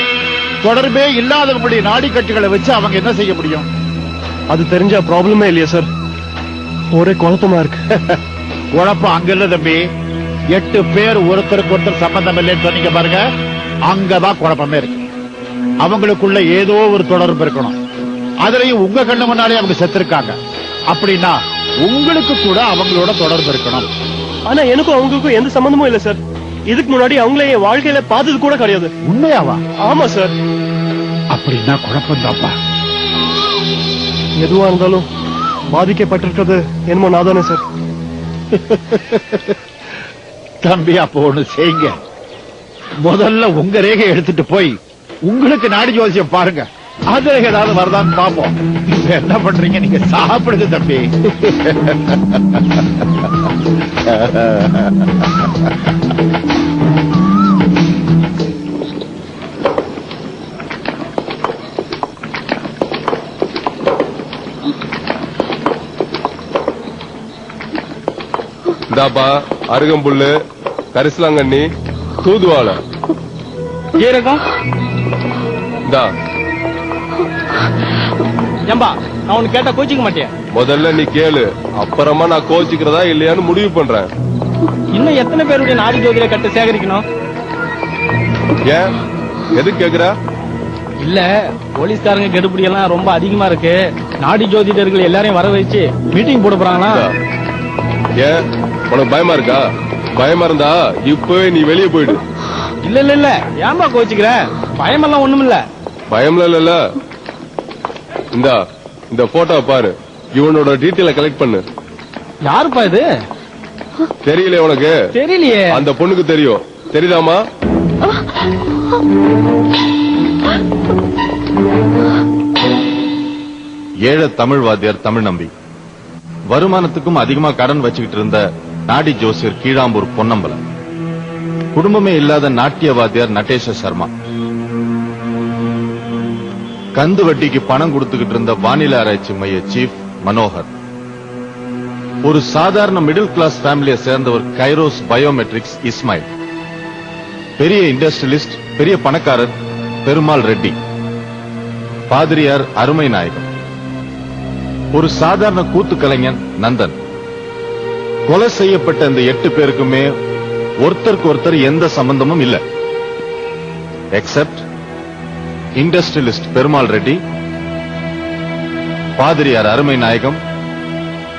தொடர்பே இல்லாதவங்களுடைய நாடிக்கட்டுகளை வச்சு அவங்க என்ன செய்ய முடியும்? அது தெரிஞ்ச ப்ராப்ளமே இல்லையா சார்? ஒரே குழப்பமா இருக்கு. குழப்பம் அங்க இல்ல தம்பி. 8 பேர் ஒருத்தருக்கு ஒருத்தர் சம்பந்தம் இல்லைன்னு சொன்னீங்க பாருங்க, அங்கதான் குழப்பமே இருக்கு. அவங்களுக்குள்ள ஏதோ ஒரு தொடர்பு இருக்கணும். அதுலயும் உங்க கண்ணு முன்னாலே அவங்க செத்துருக்காங்க அப்படின்னா உங்களுக்கு கூட அவங்களோட தொடர்பு இருக்கணும். ஆனா எனக்கும் அவங்களுக்கும் எந்த சம்பந்தமும் இல்ல சார். இதுக்கு முன்னாடி அவங்களே என் வாழ்க்கையில பார்த்தது கூட கிடையாது. உண்மையாவா? ஆமா சார். அப்படின்னா குழப்பம் தாப்பா. எதுவா இருந்தாலும் பாதிக்கப்பட்டிருக்கிறது என்னமோ நான் தானே சார். தம்பி, அப்போ ஒண்ணு செய்யுங்க. முதல்ல உங்க ரேகை எடுத்துட்டு போய் உங்களுக்கு நாடி ஜோசியம் பாருங்க. அதுல ஏதாவது வரதான்னு பாப்போம். என்ன பண்றீங்க? நீங்க சாப்பிடுங்க தம்பி. இந்தாப்பா அருகம்புல்லு, கரிசலாங்கண்ணி, தூதுவாழை, ஜீரகம். இந்தா. ஏம்பா, நான் உனக்கு கேட்டா கோச்சிக்க மாட்டேன். முதல்ல நீ கேளு, அப்புறமா நான் கோச்சிக்கிறதா இல்லையான்னு முடிவு பண்றேன். இன்னும் எத்தனை பேருடைய நாடி ஜோதிட கட்டு சேகரிக்கணும்? ஏன் எதுக்கு கேக்குற? இல்ல, போலீஸ்காரங்க கெடுபிடி எல்லாம் ரொம்ப அதிகமா இருக்கு. நாடி ஜோதிடர்கள் எல்லாரையும் வர வச்சு மீட்டிங் போட போறாங்களா? ஏன் உனக்கு பயமா இருக்கா? பயமா இருந்தா இப்பவே நீ வெளியே போயிடு. இல்ல இல்ல இல்ல, ஏன்பா கோச்சிக்கிற? பயமெல்லாம் ஒண்ணும் இல்ல. பயம்ல இல்ல. இந்தா, இந்த போட்டோ பாரு. இவனோட டீட்டெயில கலெக்ட் பண்ணு. யாருப்பா இது? தெரியல உனக்கு? தெரியலையே. அந்த பொண்ணுக்கு தெரியும். தெரியுதாமா? ஏழை தமிழ் வாத்தியார் தமிழ் நம்பி, வருமானத்துக்கும் அதிகமா கடன் வச்சுக்கிட்டு இருந்த நாடி ஜோசியர் கீழாம்பூர் பொன்னம்பலம், குடும்பமே இல்லாத நாட்டிய வாத்தியார் நட்டேஷ சர்மா, கந்து வட்டிக்கு பணம் கொடுத்துக்கிட்டு இருந்த வானிலை ஆராய்ச்சி மைய சீஃப் மனோகர், ஒரு சாதாரண மிடில் கிளாஸ் ஃபேமிலியை சேர்ந்தவர் கைரோஸ் பயோமெட்ரிக்ஸ் இஸ்மாயில், பெரிய இண்டஸ்ட்ரியலிஸ்ட், பெரிய பணக்காரர் பெருமாள் ரெட்டி, பாதிரியார் அருமை நாயகம், ஒரு சாதாரண கூத்து கலைஞன் நந்தன். கொலை செய்யப்பட்ட இந்த 8 பேருக்குமே ஒருத்தருக்கு ஒருத்தர் எந்த சம்பந்தமும் இல்ல. எக்ஸப்ட் இண்டஸ்ட்ரியலிஸ்ட் பெருமாள் ரெட்டி, பாதிரியார் அருமை நாயகம்,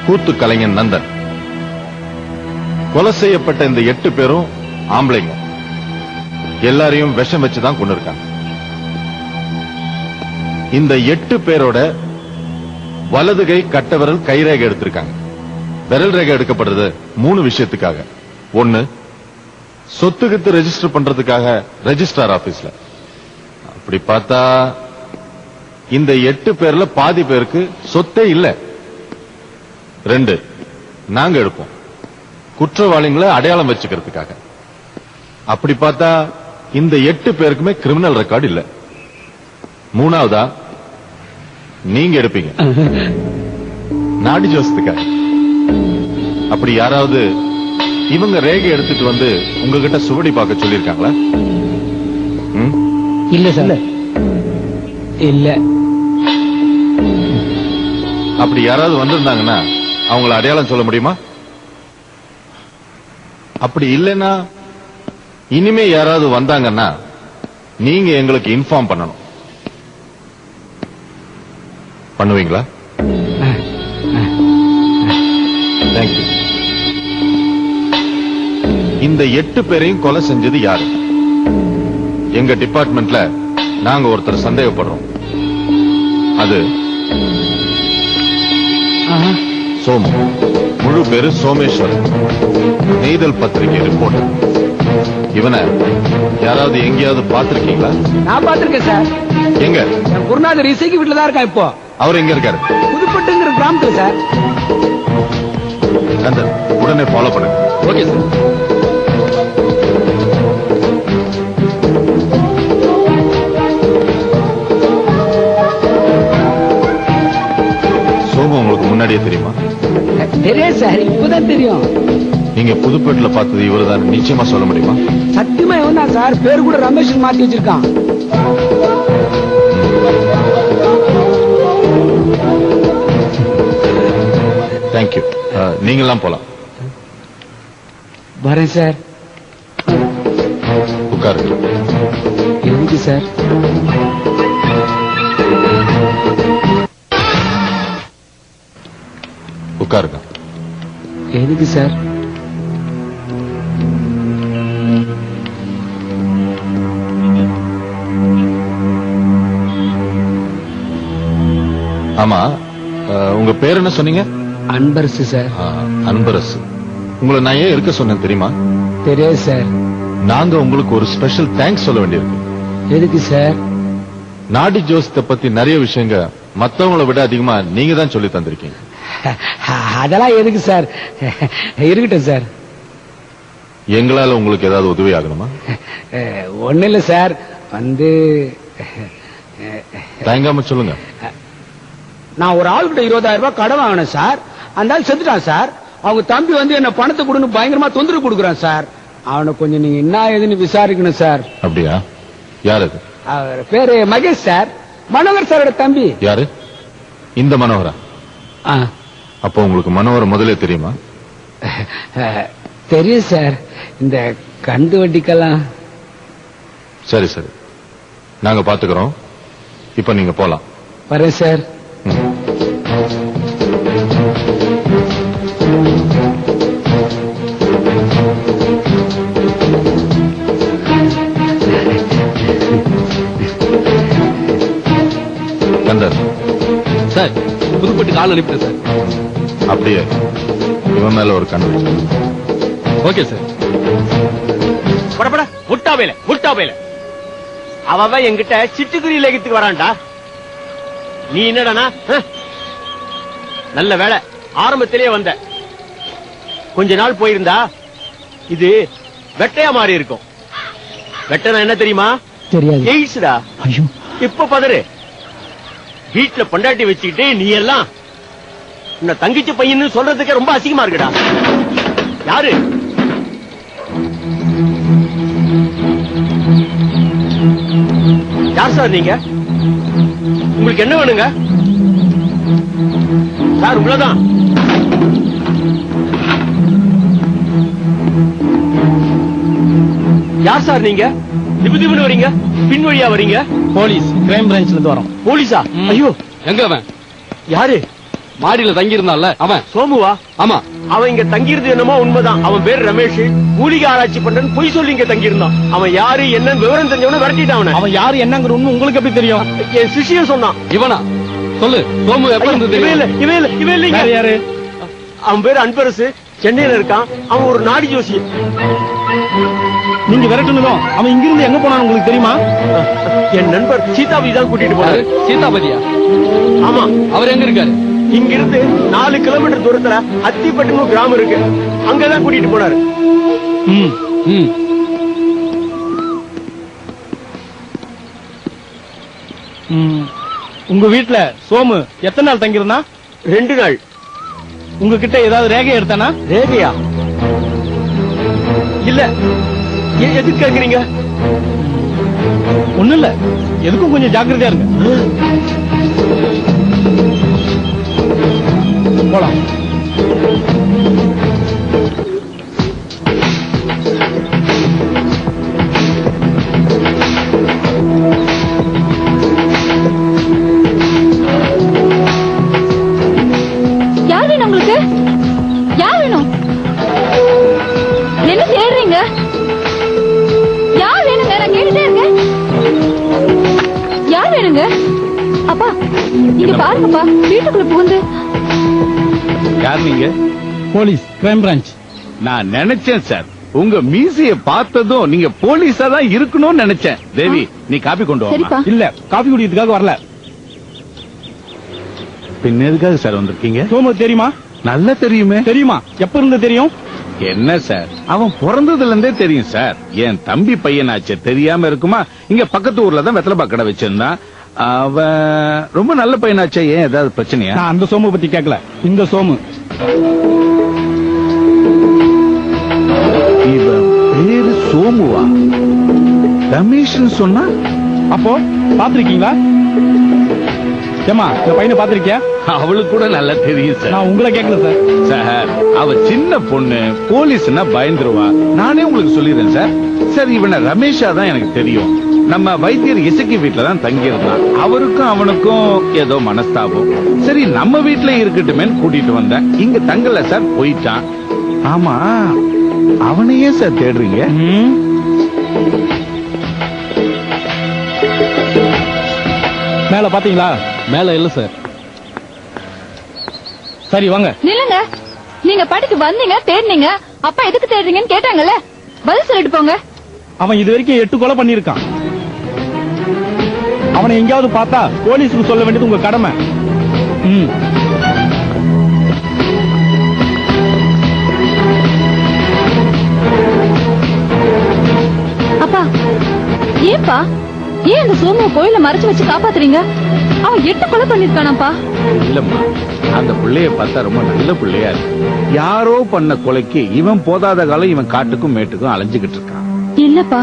கூத்து கலைஞன் நந்தன். கொலை செய்யப்பட்ட இந்த 8 பேரும் ஆம்பளைங்க. எல்லாரையும் விஷம் வச்சுதான் கொண்டு இருக்காங்க. இந்த 8 பேரோட வலது கை கட்ட விரல் கைரேகை எடுத்திருக்காங்க. விரல் ரேகை எடுக்கப்படுறது 3 விஷயத்துக்காக. 1, சொத்துக்கிட்டு ரெஜிஸ்டர் பண்றதுக்காக ரெஜிஸ்ட்ரார் ஆபீஸ்ல. அப்படி பார்த்தா இந்த 8 பேர்ல பாதி பேருக்கு சொத்தே இல்ல. 2, நாங்க எடுப்போம் குற்றவாளிகளை அடையாளம் வச்சுக்கிறதுக்காக. அப்படி பார்த்தா இந்த 8 பேருக்குமே கிரிமினல் ரெக்கார்டு இல்ல. 3வதா நீங்க எடுப்பீங்க நாடி ஜோசத்துக்காக. அப்படி யாராவது இவங்க ரேகை எடுத்துட்டு வந்து உங்ககிட்ட சுவடி பார்க்க சொல்லிருக்காங்களா? இல்ல சார், இல்ல. அப்படி யாராவது வந்திருந்தாங்கன்னா அவங்கள அடையாளம் சொல்ல முடியுமா? அப்படி இல்லைன்னா இனிமே யாராவது வந்தாங்கன்னா நீங்க எங்களுக்கு இன்ஃபார்ம் பண்ணணும். பண்ணுவீங்களா? தேங்க்யூ. இந்த 8 பேரையும் கொலை செஞ்சது யாரு? எங்க டிபார்ட்மெண்ட்ல நாங்க ஒருத்தர் சந்தேகப்படுறோம். அது சோமு. முழு பேரு சோமேஸ்வரன், நெய்தல் பத்திரிகை ரிப்போர்ட்டர். இவனை யாராவது எங்கேயாவது பாத்திருக்கீங்களா? நான் பாத்திருக்கேன் சார். எங்க? குருநாதர் இசைக்கு வீட்டுல தான் இருக்கா. இப்போ அவர் எங்க இருக்காரு? புதுப்பட்டுங்கிற கிராமத்துல சார். கந்தன், உடனே ஃபாலோ பண்ணுங்க. Okay sir. சோமு உங்களுக்கு முன்னாடியே தெரியுமா? தெரியாது சார், இப்பதான் தெரியும். நீங்க புதுப்பேட்டில் பார்த்தது இவர்தான் நிச்சயமா சொல்ல முடியுமா? சத்தியமா இவன் தான் சார். பேரு கூட ரமேஷ் மாத்தி வச்சிருக்கான். தேங்க்யூ. நீங்கெல்லாம் போலாம். வரேன் சார். உட்காருங்க. எதுக்கு சார்? உட்காருங்க. எதுக்கு சார்? ஆமா, உங்க பேர் என்ன சொன்னீங்க? அன்பரசு சார். அன்பரசு. உங்களை நான் ஏன் இருக்க சொன்னேன் தெரியுமா? தெரியாது சார். நாங்க உங்களுக்கு ஒரு ஸ்பெஷல் தேங்க்ஸ் சொல்ல வேண்டியிருக்கு. எதுக்கு சார்? நாடி ஜோசியத்தை பத்தி நிறைய விஷயங்க மத்தவங்களை விட அதிகமா நீங்க தான் சொல்லி தந்திருக்கீங்க. அதெல்லாம் எதுக்கு சார்? இருக்கட்டும் சார். எங்களால உங்களுக்கு ஏதாவது உதவி ஆகணுமா? ஒண்ணு இல்ல சார். வந்து தயங்காம சொல்லுங்க. நான் ஒரு ஆளுகிட்ட 20,000 ரூபாய் கடன் வாங்கினேன் சார். அந்த ஆள் செத்துட்டான் சார். அவங்க தம்பி வந்து என்ன பணத்தை கொடுன்னு பயங்கரமா தொந்தரவு கொடுக்குறான் சார். அவனை கொஞ்சம் நீங்க என்ன ஏதுன்னு விசாரிக்கணும் சார். அப்படியா? யார் அது? அவர் பேரு மகேஷ் சார். மனோகர் சாரோட தம்பி. யாரு? இந்த மனோகரா? அப்போ உங்களுக்கு மனோகர் முதலே தெரியுமா? தெரியும் சார். இந்த கந்து வட்டிக்கெல்லாம். சரி சரி, நாங்க பாத்துக்கிறோம். இப்ப நீங்க போலாம். வரேன் சார். கந்தர் சார், புதுப்பட்டுக்கு ஆள் அனுப்பிட்டேன் சார். அப்படியே இவன் மேல ஒரு கண்ணு வச்சு. Okay sir. படப்பட முட்டாபையில முட்டாபையில அவ என்கிட்ட சிட்டுக்குருவி லேகத்துக்கு வரான்டா. நீ என்னடானா? நல்ல வேலை ஆரம்பத்திலே வந்த. கொஞ்ச நாள் போயிருந்தா இது வெட்டையா மாறி இருக்கும். வெட்டனா என்ன தெரியுமா? தெரியாது. எய்ட்ஸ்டா. இப்ப பதறு. வீட்டுல பொண்டாட்டி வச்சுக்கிட்டு நீ எல்லாம் உன்னை தங்கிச்சு பையன்னு சொல்றதுக்கு ரொம்ப அசிங்கமா இருக்குடா. யாரு? யார் சார் நீங்க? உங்களுக்கு என்ன வேணுங்க சார்? உங்களதான். யார் சார் நீங்க? திபு திபுன்னு வரீங்க, பின் வழியா வரீங்க. போலீஸ், கிரைம் பிரான்ச்ல இருந்து வரோம். போலீஸா? ஐயோ, எங்க அவன்? யாரு? மாடியில தங்கி இருந்தான்ல அவன். சோமுவா? ஆமா. அவன் இங்க தங்கியிருந்து என்னமோ உண்மைதான். அவன் பேர் ரமேஷ். மூலிகை ஆராய்ச்சி பண்றேன்னு பொய் சொல்லி இங்க தங்கியிருந்தான். அவன் யாரு என்னன்னு விவரம் தெரிஞ்சவன விரட்டிட்டான். அவன் யாரு என்னங்கிற உண்மை உங்களுக்கு எப்படி தெரியும்? என் சிஷியன் சொன்னான். இவனா சொல்லு. சோமு எப்ப இருந்து தெரியும்? இவன் இல்லைங்க. யாரு? அவன் பேரு அன்பரசு. சென்னையில இருக்கான். அவன் ஒரு நாடி ஜோசி. நீங்க விரட்டுனதும் அவன் இங்கிருந்து எங்க போனான்னு உங்களுக்கு தெரியுமா? என் நண்பர் சீதாபதி தான் கூட்டிட்டு போனாரு. சீதாபதியா? ஆமா. அவர் எங்க இருக்காரு? இங்கிருந்து 4 கிலோமீட்டர் தூரத்துல அத்திப்பட்டுன்னு கிராமம் இருக்கு. அங்கதான் கூட்டிட்டு போனாரு. உங்க வீட்டுல சோமு எத்தனை நாள் தங்கியிருந்தா? 2 நாள். உங்ககிட்ட ஏதாவது ரேகை எடுத்தானா? ரேகையா? இல்ல. எதுக்கு கேக்குறீங்க? ஒண்ணு இல்ல, எதுக்கும் கொஞ்சம் ஜாக்கிரதையா இருங்க. போலாம். யார் வேணும் உங்களுக்கு? யார் வேணும்? என்ன தேடுறீங்க? யார் வேணுங்க? நான் கேட்டுட்டே இருக்கேன். யார் வேணுங்க? அப்பா இங்க பாருங்கப்பா, வீட்டுக்குள்ள புகுந்து. யார் நீங்க? Police, crime branch. நான் நினைச்சேன் சார், உங்க மீசைய பார்த்ததும் நீங்க போலீஸா தான் இருக்கணும்னு நினைச்சேன். தேவி, நீ காபி கொண்டு வா. சரிப்பா. இல்ல, காபி குடிக்கிறதுக்காக வரல. பின்ன எதுக்காக சார் வந்திருக்கீங்க? சோமு தெரியுமா? நல்லா தெரியுமே. தெரியுமா? எப்ப இருந்து தெரியும்? என்ன சார், அவன் பிறந்ததுல இருந்தே தெரியும் சார். என் தம்பி பையனாச்சே, தெரியாம இருக்குமா? இங்க பக்கத்து ஊர்ல தான் வெத்தலைப்பா கடை வச்சிருந்தான். அவன் ரொம்ப நல்ல பையனாச்சே. ஏன் ஏதாவது பிரச்சனையா? நான் அந்த சோமு பத்தி கேட்கல, இந்த சோமு. இவன் பேரு சோமுவா? ரமேஷ்னு சொன்னா? அப்போ பாத்திருக்கீங்களா? ஏமா, இந்த பையனை பாத்திருக்கியா? அவளுக்கு கூட நல்லா தெரியும் சார். நான் உங்களை கேட்கல சார். சார், அவ சின்ன பொண்ணு, போலீஸ்னா பயந்துருவா. நானே உங்களுக்கு சொல்லிடுறேன் சார். சார், இவனை ரமேஷா தான் எனக்கு தெரியும். நம்ம வைத்தியர் இசக்கி வீட்டுல தான் தங்கி இருந்தான். அவருக்கும் அவனுக்கும் ஏதோ மனஸ்தாபம். சரி, நம்ம வீட்டுல இருக்கட்டுமே கூட்டிட்டு வந்தேன். இங்க தங்கல சார், போயிட்டான். ஆமா, அவனையே சார் தேடுறீங்க? மேல பாத்தீங்களா? மேல இல்ல சார். சரி வாங்க. நில்லுங்க. நீங்க பாட்டுக்கு வந்தீங்க, தேடினீங்க. அப்பா எதுக்கு தேடுறீங்கன்னு கேட்டாங்கல்ல, பதில் சொல்லிட்டு போங்க. அவன் இது வரைக்கும் 8 கொலை பண்ணிருக்கான். அவனை எங்கேயாவது பார்த்தா போலீஸுக்கு சொல்ல வேண்டியது உங்க கடமை. அப்பா, ஏன்பா ஏன் அந்த சோமு கோயில மறைச்சு வச்சு காப்பாத்துறீங்க? அவன் 8 கொலை பண்ணிருக்கானாப்பா. இல்லம்மா, அந்த பிள்ளைய பார்த்தா ரொம்ப நல்ல பிள்ளையா இருக்கு. யாரோ பண்ண கொலைக்கு இவன் போதாத காலம் இவன் காட்டுக்கும் மேட்டுக்கும் அலைஞ்சுகிட்டு இருக்கான். இல்லப்பா,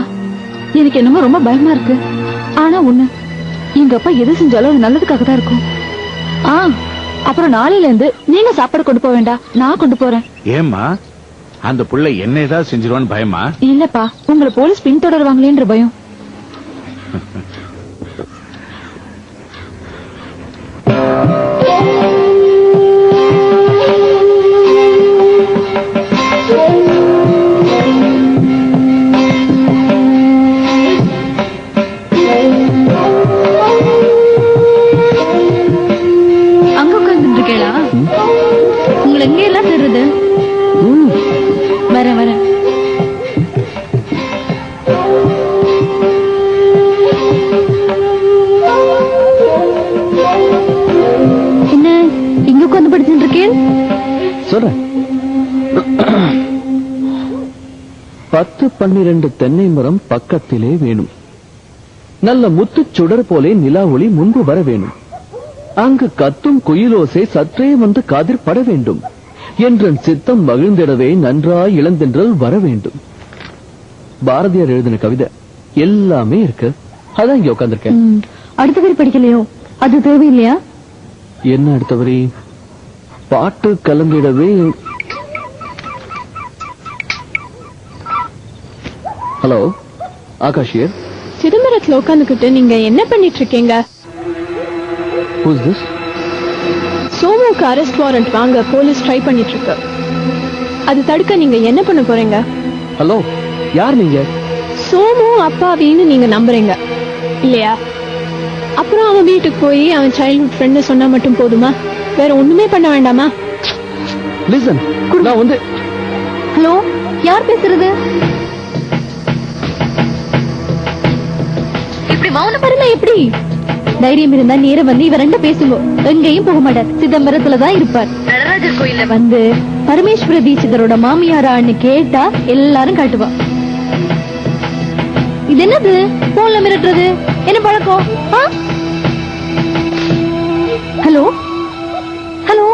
எனக்கு என்னமோ ரொம்ப பயமா இருக்கு. ஆனா ஒண்ணு, எங்க அப்பா எது செஞ்சாலும் அது நல்லதுக்காக தான் இருக்கும். அப்புறம் நாளையில இருந்து நீங்க சாப்பாடு கொண்டு போக வேண்டாம், நான் கொண்டு போறேன். ஏமா, அந்த பிள்ளை என்ன ஏதாவது செஞ்சிருவான்னு பயமா? இல்லப்பா, உங்களை போலீஸ் பின்தொடருவாங்களேன்ற பயம். அங்க உட்கார்ந்து இருக்கேளா? உங்களை எங்க எல்லாம் தேடுறது? வரேன் வரேன். என்ன இங்க உட்கார்ந்து படிச்சுட்டு இருக்கேன்? சொல்றேன். 10-12 தென்னை மரம் பக்கத்திலே வேணும். நல்ல முத்துச் சுடர் போலே நிலா ஒளி முன்பு வர வேணும். அங்கு கத்தும் குயிலோசை சற்றே வந்து காதில் பட வேண்டும். என்றன் சித்தம் மகிழ்ந்திடவே நன்றாய் இளந்தென்றல் வர வேண்டும். பாரதியார் எழுதின கவிதை எல்லாமே இருக்கு. அதான் இங்க உட்கார்ந்திருக்கேன். அடுத்த வரி படிக்கலையோ? அது தேவையில்லையா? என்ன அடுத்த வரி? பாட்டு கலந்திடவே. Hello, Akash here. சிதம்பரத்துல உட்காந்துக்கிட்டு நீங்க என்ன பண்ணிட்டு இருக்கீங்க? Who's this? சோமுக்கு அரெஸ்ட் வாரண்ட் வாங்க போலீஸ் ட்ரை பண்ணிட்டு இருக்கு. அது தடுக்க நீங்க என்ன பண்ண போறீங்க? ஹலோ, யார் நீங்க? சோமு அப்பாவின்னு நீங்க நம்புறீங்க இல்லையா? அப்புறம் அவன் வீட்டுக்கு போய் அவன் சைல்ட்ஹுட் ஃப்ரெண்ட் சொன்னா மட்டும் போதுமா? வேற ஒண்ணுமே பண்ண வேண்டாமா? லிசன், நான் வந்து ஹலோ, யார் பேசுறது? இப்படி மௌனம் இருந்தா எப்படி? தைரியம் இருந்தா நேரம் வந்து இவ ரெண்டு பேசுங்க. எங்கேயும் போக மாட்டார், சிதம்பரத்துலதான் இருப்பார். நடராஜர் கோயில வந்து பரமேஸ்வர தீட்சிதரோட மாமியாரான்னு கேட்டா எல்லாரும் காட்டுவா. இது என்னது போன்ல மிரட்டுறது? என்ன பழக்கம்? ஹலோ ஹலோ,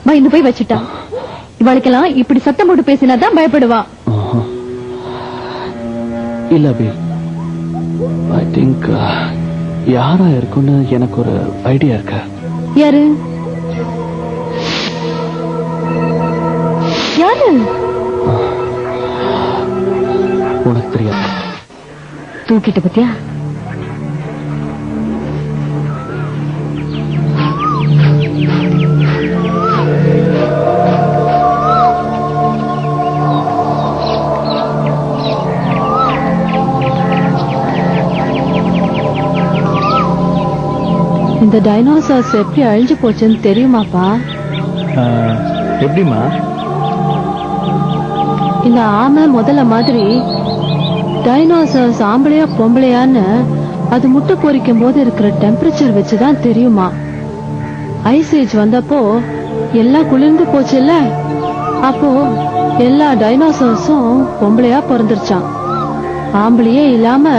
பயந்து போய் வச்சுட்டா. இவளுக்கெல்லாம் இப்படி சத்தம் போட்டு பேசினாதான் பயப்படுவா. இல்ல அபி, ஐ திங்க் யாரா இருக்குன்னு எனக்கு ஒரு ஐடியா இருக்கு. யாரு யாரு? உனக்கு தெரியாது. தூக்கிட்ட பத்தியா? இந்த டைனோசர்ஸ் எப்படி அழிஞ்சு போச்சுன்னு தெரியுமாப்பா? எப்படிமா? இந்த ஆமை முதல்ல மாதிரி டைனோசர்ஸ் ஆம்பளையா பொம்பளையான்னு அது முட்டை பொரிக்கும் போது இருக்கிற டெம்பரேச்சர் வச்சுதான் தெரியுமா. ஐஸ் ஏஜ் வந்தப்போ எல்லாம் குளிர்ந்து போச்சுல்ல, அப்போ எல்லா டைனோசர்ஸும் பொம்பளையா பிறந்துருச்சான். ஆம்பளையே இல்லாம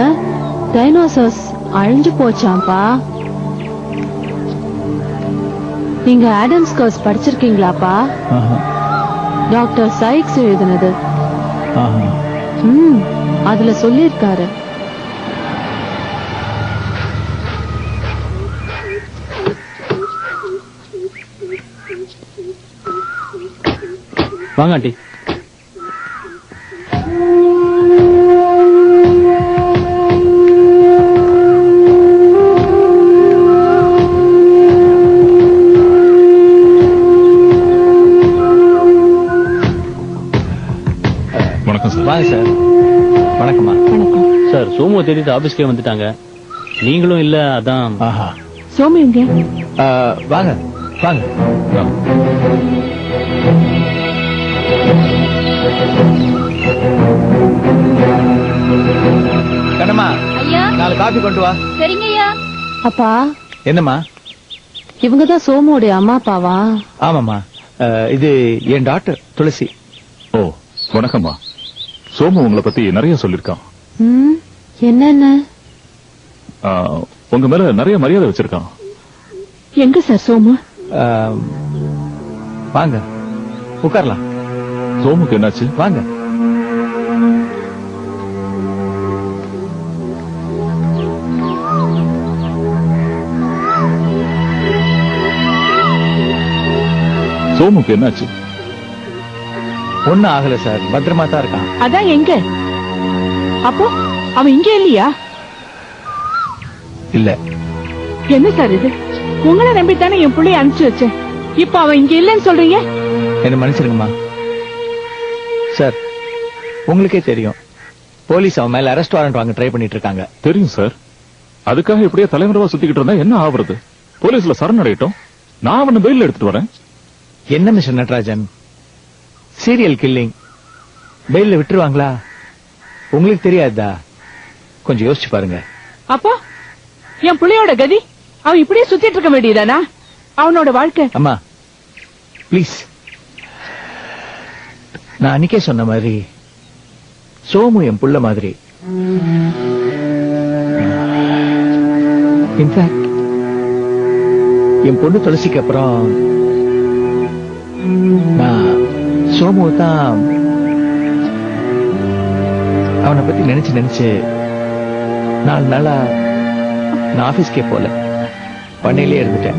டைனோசர்ஸ் அழிஞ்சு போச்சாம்பா. நீங்க ஆடம்ஸ் கர்ஸ் படிச்சிருக்கீங்களாப்பா? டாக்டர் சைக்ஸ் எழுதினது. அதுல சொல்லிருக்காரு. வாங்க ஆண்டி. வாங்க சார். வணக்கம்மா. சார், சோமுவை தேடிட்டு ஆபீஸ்க்கே வந்துட்டாங்க. நீங்களும் இல்ல, அதான். சோமு எங்க? வாங்க வாங்க. கண்ணம்மா, ஐயா 4 காபி கொண்டு வா. சரிங்க ஐயா. அப்பா, என்னம்மா? இவங்கதான் சோமுடைய அம்மா அப்பாவா? ஆமாம்மா, இது என் டாக்டர் துளசி. ஓ, வணக்கம்மா. சோமு உங்களை பத்தி நிறைய சொல்லிருக்கான். என்னென்ன? உங்க மேல நிறைய மரியாதை வச்சிருக்கான். எங்க சார் சோமு? வாங்க உட்காரலாம். சோமுக்கு என்னாச்சு? வாங்க. சோமுக்கு என்னாச்சு? ஒண்ணும் ஆகல சார், பத்திரமா தான் இருக்கான். அதான் எங்க? அப்போ அவன் இங்க இல்லையா? இல்ல. என்ன சார் இது? உங்களை நம்பித்தானே என் பிள்ளைய அனுப்பிச்சு வச்சேன். இப்ப அவன் இங்க இல்லன்னு சொல்றீங்க? என்ன மன்னிச்சிருங்கம்மா. சார், உங்களுக்கே தெரியும், போலீஸ் அவன் மேல அரெஸ்ட் வாரண்ட் வாங்க ட்ரை பண்ணிட்டு இருக்காங்க. தெரியும் சார். அதுக்காக இப்படியே தலைமுறைவா சுத்திக்கிட்டு இருந்தா என்ன ஆவறது? போலீஸ்ல சரணடையட்டும், நான் அவனை பெயில் எடுத்துட்டு வரேன். என்ன மிஸ்டர் நடராஜன், சீரியல் கில்லிங், பெயில்ல விட்டுருவாங்களா? உங்களுக்கு தெரியாதா? கொஞ்சம் யோசிச்சு பாருங்க. அப்போ என் பிள்ளையோட கதி? அவன் இப்படியே சுத்திட்டு இருக்க வேண்டியதானா? அவனோட வாழ்க்கை. அம்மா பிளீஸ், நான் அன்னைக்கே சொன்ன மாதிரி சோமு என் புள்ள மாதிரி. இன்ஃபேக்ட் என் பொண்ணு துளசிக்கு அப்புறம் நான் சோமு தான் அவனை பத்தி நினைச்சு 4 நாளா நான் ஆபீஸ்க்கே போல, பண்ணையிலே இருந்துட்டேன்.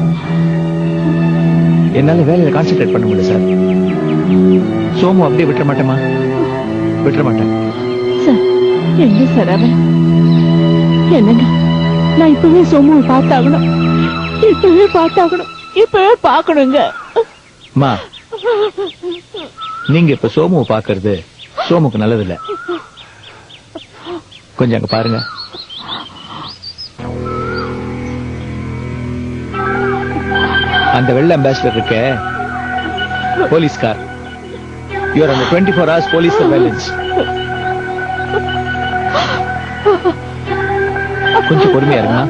என்னால வேலையில கான்சென்ட்ரேட் பண்ண முடியல சார். சோமு அப்படியே விட்டுற மாட்டேமா? விட்டுற மாட்டேன் சார். எங்க சார் அவன்? என்னங்க, நான் இப்பவே சோமுவை பார்த்தாகணும். இப்பவே பார்த்தாகணும். இப்பவே பார்க்கணுங்க. அம்மா, நீங்க இப்ப சோமுவை பாக்குறது சோமுக்கு நல்லதில்ல. கொஞ்சம் அங்க பாருங்க. அந்த வெள்ள அம்பாசிடர் இருக்க போலீஸ்கார். யூஆர் அந்த 24 hours போலீஸ் சர்வேலன்ஸ். கொஞ்சம் பொறுமையா இருங்க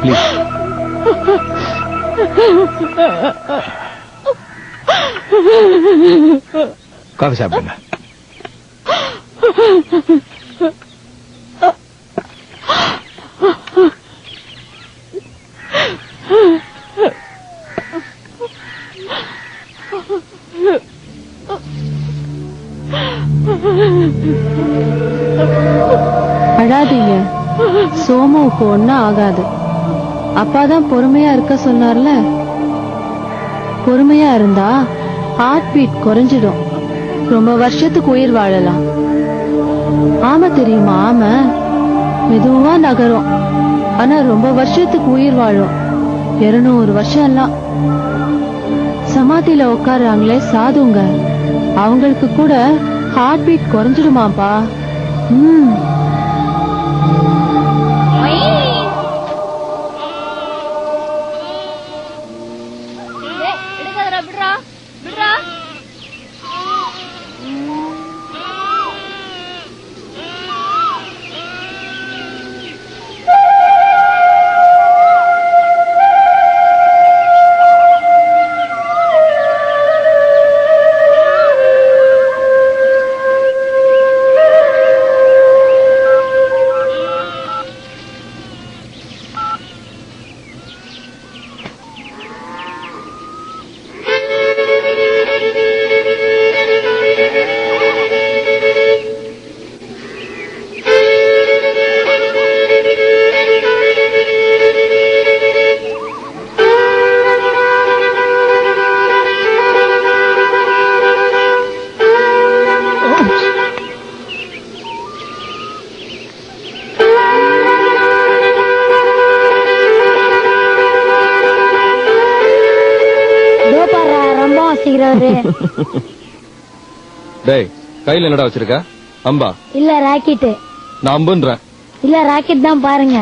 ப்ளீஸ். காஃபி சாப்பிடுங்க. அழாதீங்க, சோமுவுக்கு ஒண்ணும் ஆகாது. அப்பாதான் பொறுமையா இருக்க சொன்னார்ல. பொறுமையா இருந்தா ஹார்ட் பீட் குறைஞ்சிடும். ரொம்ப வருஷத்துக்கு உயிர் வாழலாம். ஆமை தெரியுமா? ஆமை மெதுவா நகரும், ஆனா ரொம்ப வருஷத்துக்கு உயிர் வாழும். 200 வருஷம் எல்லாம். சமாதியில உட்காருறாங்களே சாதுங்க, அவங்களுக்கு கூட ஹார்ட் பீட் குறைஞ்சிடுமாப்பா. டேய், கையில என்னடா வச்சிருக்க? அம்பா? இல்ல ராக்கெட். நான் அம்புன்றேன். இல்ல ராக்கெட் தான், பாருங்க.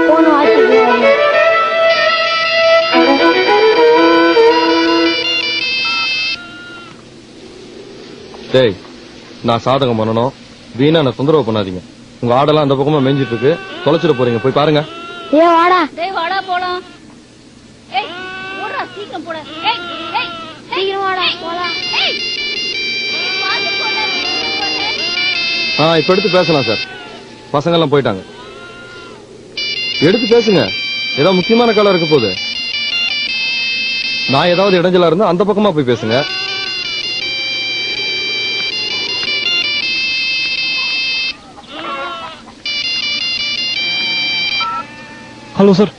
போனும் ஆச்சுக்குவாங்க. டேய், நான் சாதகம் பண்ணணும், வீணா நான் தொந்தரவு பண்ணாதீங்க. உங்க ஆடெல்லாம் அந்த பக்கமா மேஞ்சிட்டு இருக்கு, தொலைச்சிட போறீங்க, போய் பாருங்க. வாடா வாடா போலாம். ஏய் ஓடுறா, சீக்கிரம் போட. ஏய் ஏய் சீக்கிரம் வாடா போலாம். இப்ப எடுத்து பேசலாம் சார். பசங்க எல்லாம் போயிட்டாங்க. எடுத்து பேசுங்க, ஏதோ முக்கியமான காலம் இருக்க போகுது. நான் ஏதாவது இடைஞ்சலா இருந்தா அந்த பக்கமா போய் பேசுங்க. Hello sir.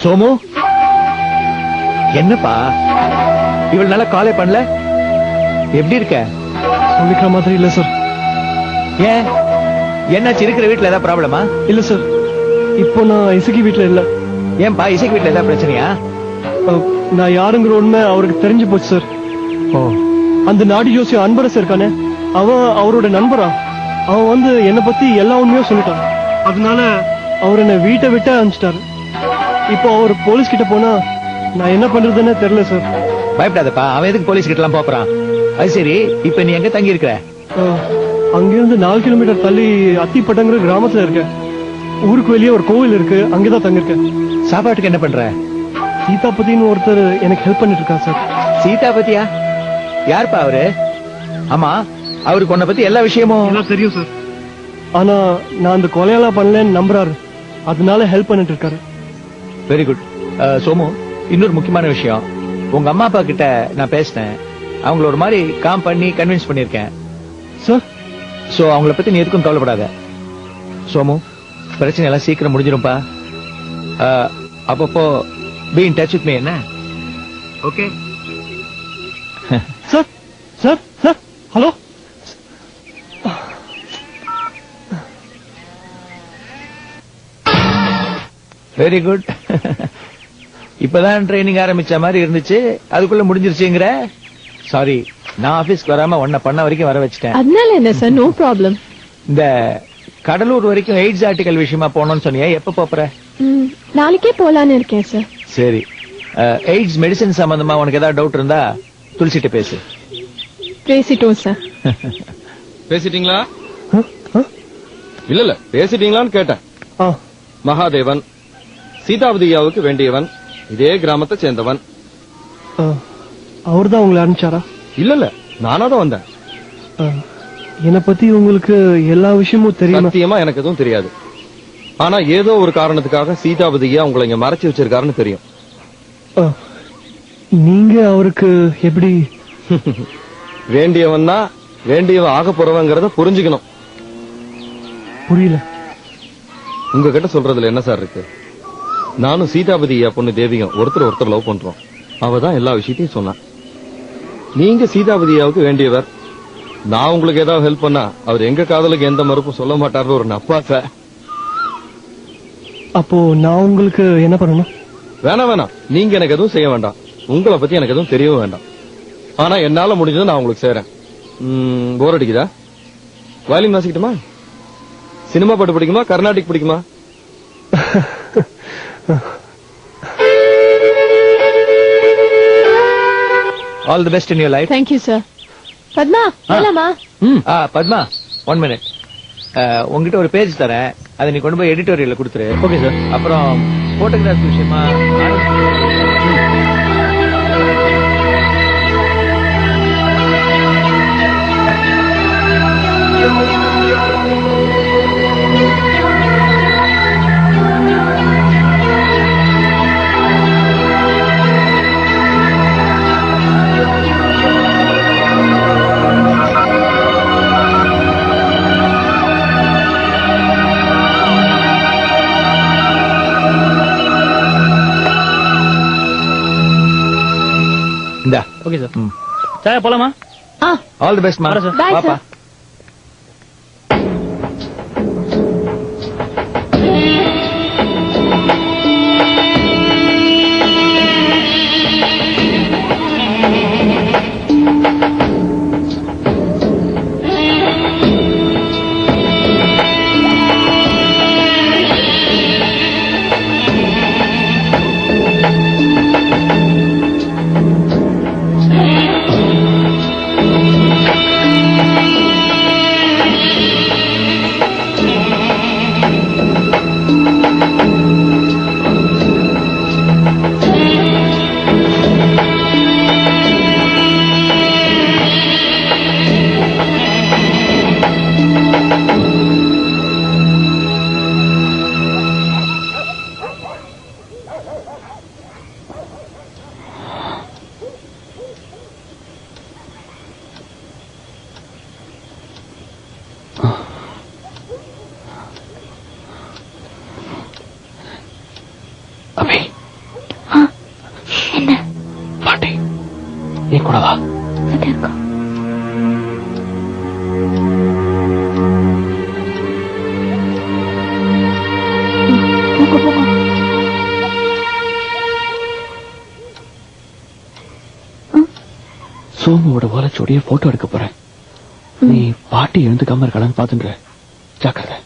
சோமு, என்னப்பா இவ்வளவு நாளா காலே பண்ணல? எப்படி இருக்க? சொல்லிக்கிற மாதிரி இல்ல சார். ஏன், என்னாச்சு? இருக்கிற வீட்டுல ஏதாவது ப்ராப்ளமா? இல்ல சார், இப்போ நான் இசக்கி வீட்டுல இல்ல. ஏன்பா, இசக்கி வீட்டுல ஏதாவது பிரச்சனையா? நான் யாருங்கிற உண்மை அவருக்கு தெரிஞ்சு போச்சு சார். அந்த நாடி ஜோசியம் அன்பரசு இருக்கானே, அவன் அவரோட நண்பரா. அவன் வந்து என்னை பத்தி எல்லா உண்மையும் சொல்லிட்டான். அதனால அவர் என்ன வீட்டை விட்டு அனுப்பிச்சிட்டாரு. இப்போ அவர் போலீஸ் கிட்ட போனா நான் என்ன பண்றதுன்னு தெரியல சார். பயப்படாதப்பா, அவன் எதுக்கு போலீஸ் கிட்ட எல்லாம் போறான்? அது சரி, இப்ப நீ எங்க தங்கி இருக்கிற? அங்கிருந்து 4 கிலோமீட்டர் தள்ளி அத்திப்பட்டங்கிற கிராமத்துல இருக்கேன். ஊருக்கு வெளியே ஒரு கோவில் இருக்கு, அங்கதான் தங்கிருக்கேன். சாப்பாட்டுக்கு என்ன பண்ற? சீதாபதினு ஒருத்தர் எனக்கு ஹெல்ப் பண்ணிட்டு இருக்கான் சார். சீதாபதியா? யாருப்பா அவரு? ஆமா, அவருக்கு உன்னை பத்தி எல்லா விஷயமும் தெரியும் சார். ஆனா நான் அந்த கொலையெல்லாம் பண்ணலன்னு நம்புறாரு, அதனால ஹெல்ப் பண்ணிட்டு இருக்காரு. Very good. சோமு, இன்னொரு முக்கியமான விஷயம். உங்க அம்மா அப்பா கிட்ட நான் பேசினேன். அவங்கள ஒரு மாதிரி காம் பண்ணி கன்வின்ஸ் பண்ணிருக்கேன் சார். சோ அவங்கள பத்தி நீ எதுக்கும் கவலைப்படாத. சோமு, பிரச்சனை எல்லாம் சீக்கிரம் முடிஞ்சிரும்பா. அப்பப்போ be in touch with me என்ன? Okay. Sir sir sir hello. Very good. இப்பதான் ட்ரைனிங் ஆரம்பிச்ச மாதிரி இருந்துச்சு, அதுக்குள்ள முடிஞ்சிருச்சுங்கிற. சாரி, நான் ஆபீஸ்க்கு வராம உன்னை பண்ண வரைக்கும் வர வச்சிட்டேன். அதனால என்ன சார்? No problem. இந்த கடலூர் வரைக்கும் எய்ட்ஸ் ஆர்டிகல் விஷயமா போனோம்னு சொன்னியா, எப்ப போற? நாளைக்கே போலான்னு இருக்கேன் சார். சரி, எய்ட்ஸ் மெடிசன் சம்பந்தமா உனக்கு ஏதாவது டவுட் இருந்தா துளசிட்ட பேசு. பேசிட்டோம் சார். பேசிட்டீங்களா? இல்ல பேசிட்டீங்களான்னு கேட்டேன். மகாதேவன் சீதாவதியாவுக்கு வேண்டியவன், இதே கிராமத்தை சேர்ந்தவன். அவர் தான் உங்களை அனுப்பிச்சாரா? இல்ல நானா தான் வந்தேன். என்னை பத்தி உங்களுக்கு எல்லா விஷயமும் தெரியும்? சத்தியமா எனக்கு எதுவும் தெரியாது. ஆனா ஏதோ ஒரு காரணத்துக்காக சீதாவதியா உங்களை இங்க மறைச்சு வச்சிருக்காருன்னு தெரியும். நீங்க அவருக்கு எப்படி? வேண்டியவன்னா வேண்டியவன் ஆக போறவங்கிறத புரிஞ்சுக்கணும். புரியல. உங்ககிட்ட சொல்றதுல என்ன சார் இருக்கு? நானும் சீதாபதியா பொண்ணு தேவியும் ஒருத்தர் லவ் பண்றோம். அவதான் எல்லா விஷயத்தையும் சொன்னான். நீங்க சீதாபதியாவுக்கு வேண்டியவர். நான் உங்களுக்கு ஏதாவது ஹெல்ப் பண்ணா அவர் எங்க காதலுக்கு எந்த மறுப்பும் சொல்ல மாட்டாருன்னு ஒரு நப்பாசை. அப்போ நான் உங்களுக்கு என்ன பண்ணணும்? வேணாம், நீங்க எனக்கு எதுவும் செய்ய வேண்டாம். உங்களை பத்தி எனக்கு எதுவும் தெரியவும் வேண்டாம். ஆனா என்னால முடிஞ்சது நான் உங்களுக்கு செய்றேன். போர் அடிக்குதா? வயலின் வாசிக்கட்டுமா? சினிமா பாட்டு பிடிக்குமா? கர்நாடிக் பிடிக்குமா? All the best in your life. Thank you sir. Padma போலாமா? பத்மா, 1 minute. உங்ககிட்ட ஒரு பேஜ் தரேன், அதை நீ கொண்டு போய் எடிட்டோரியல்ல கொடுத்துரு. Okay sir. அப்புறம் போட்டோகிராஃபி விஷயமா இந்தா. Okay sir. சார் போலாமா? ஆல் தி பெஸ்ட் மா. Bye, பாப்பா. sir. நீ கூட வா. சோமுவோட ஓலைச்சோடிய போட்டோ எடுக்க போறேன். நீ பாட்டி எழுந்துக்காம இருக்கலான்னு பாத்துன்ற. ஜாக்கிரதை.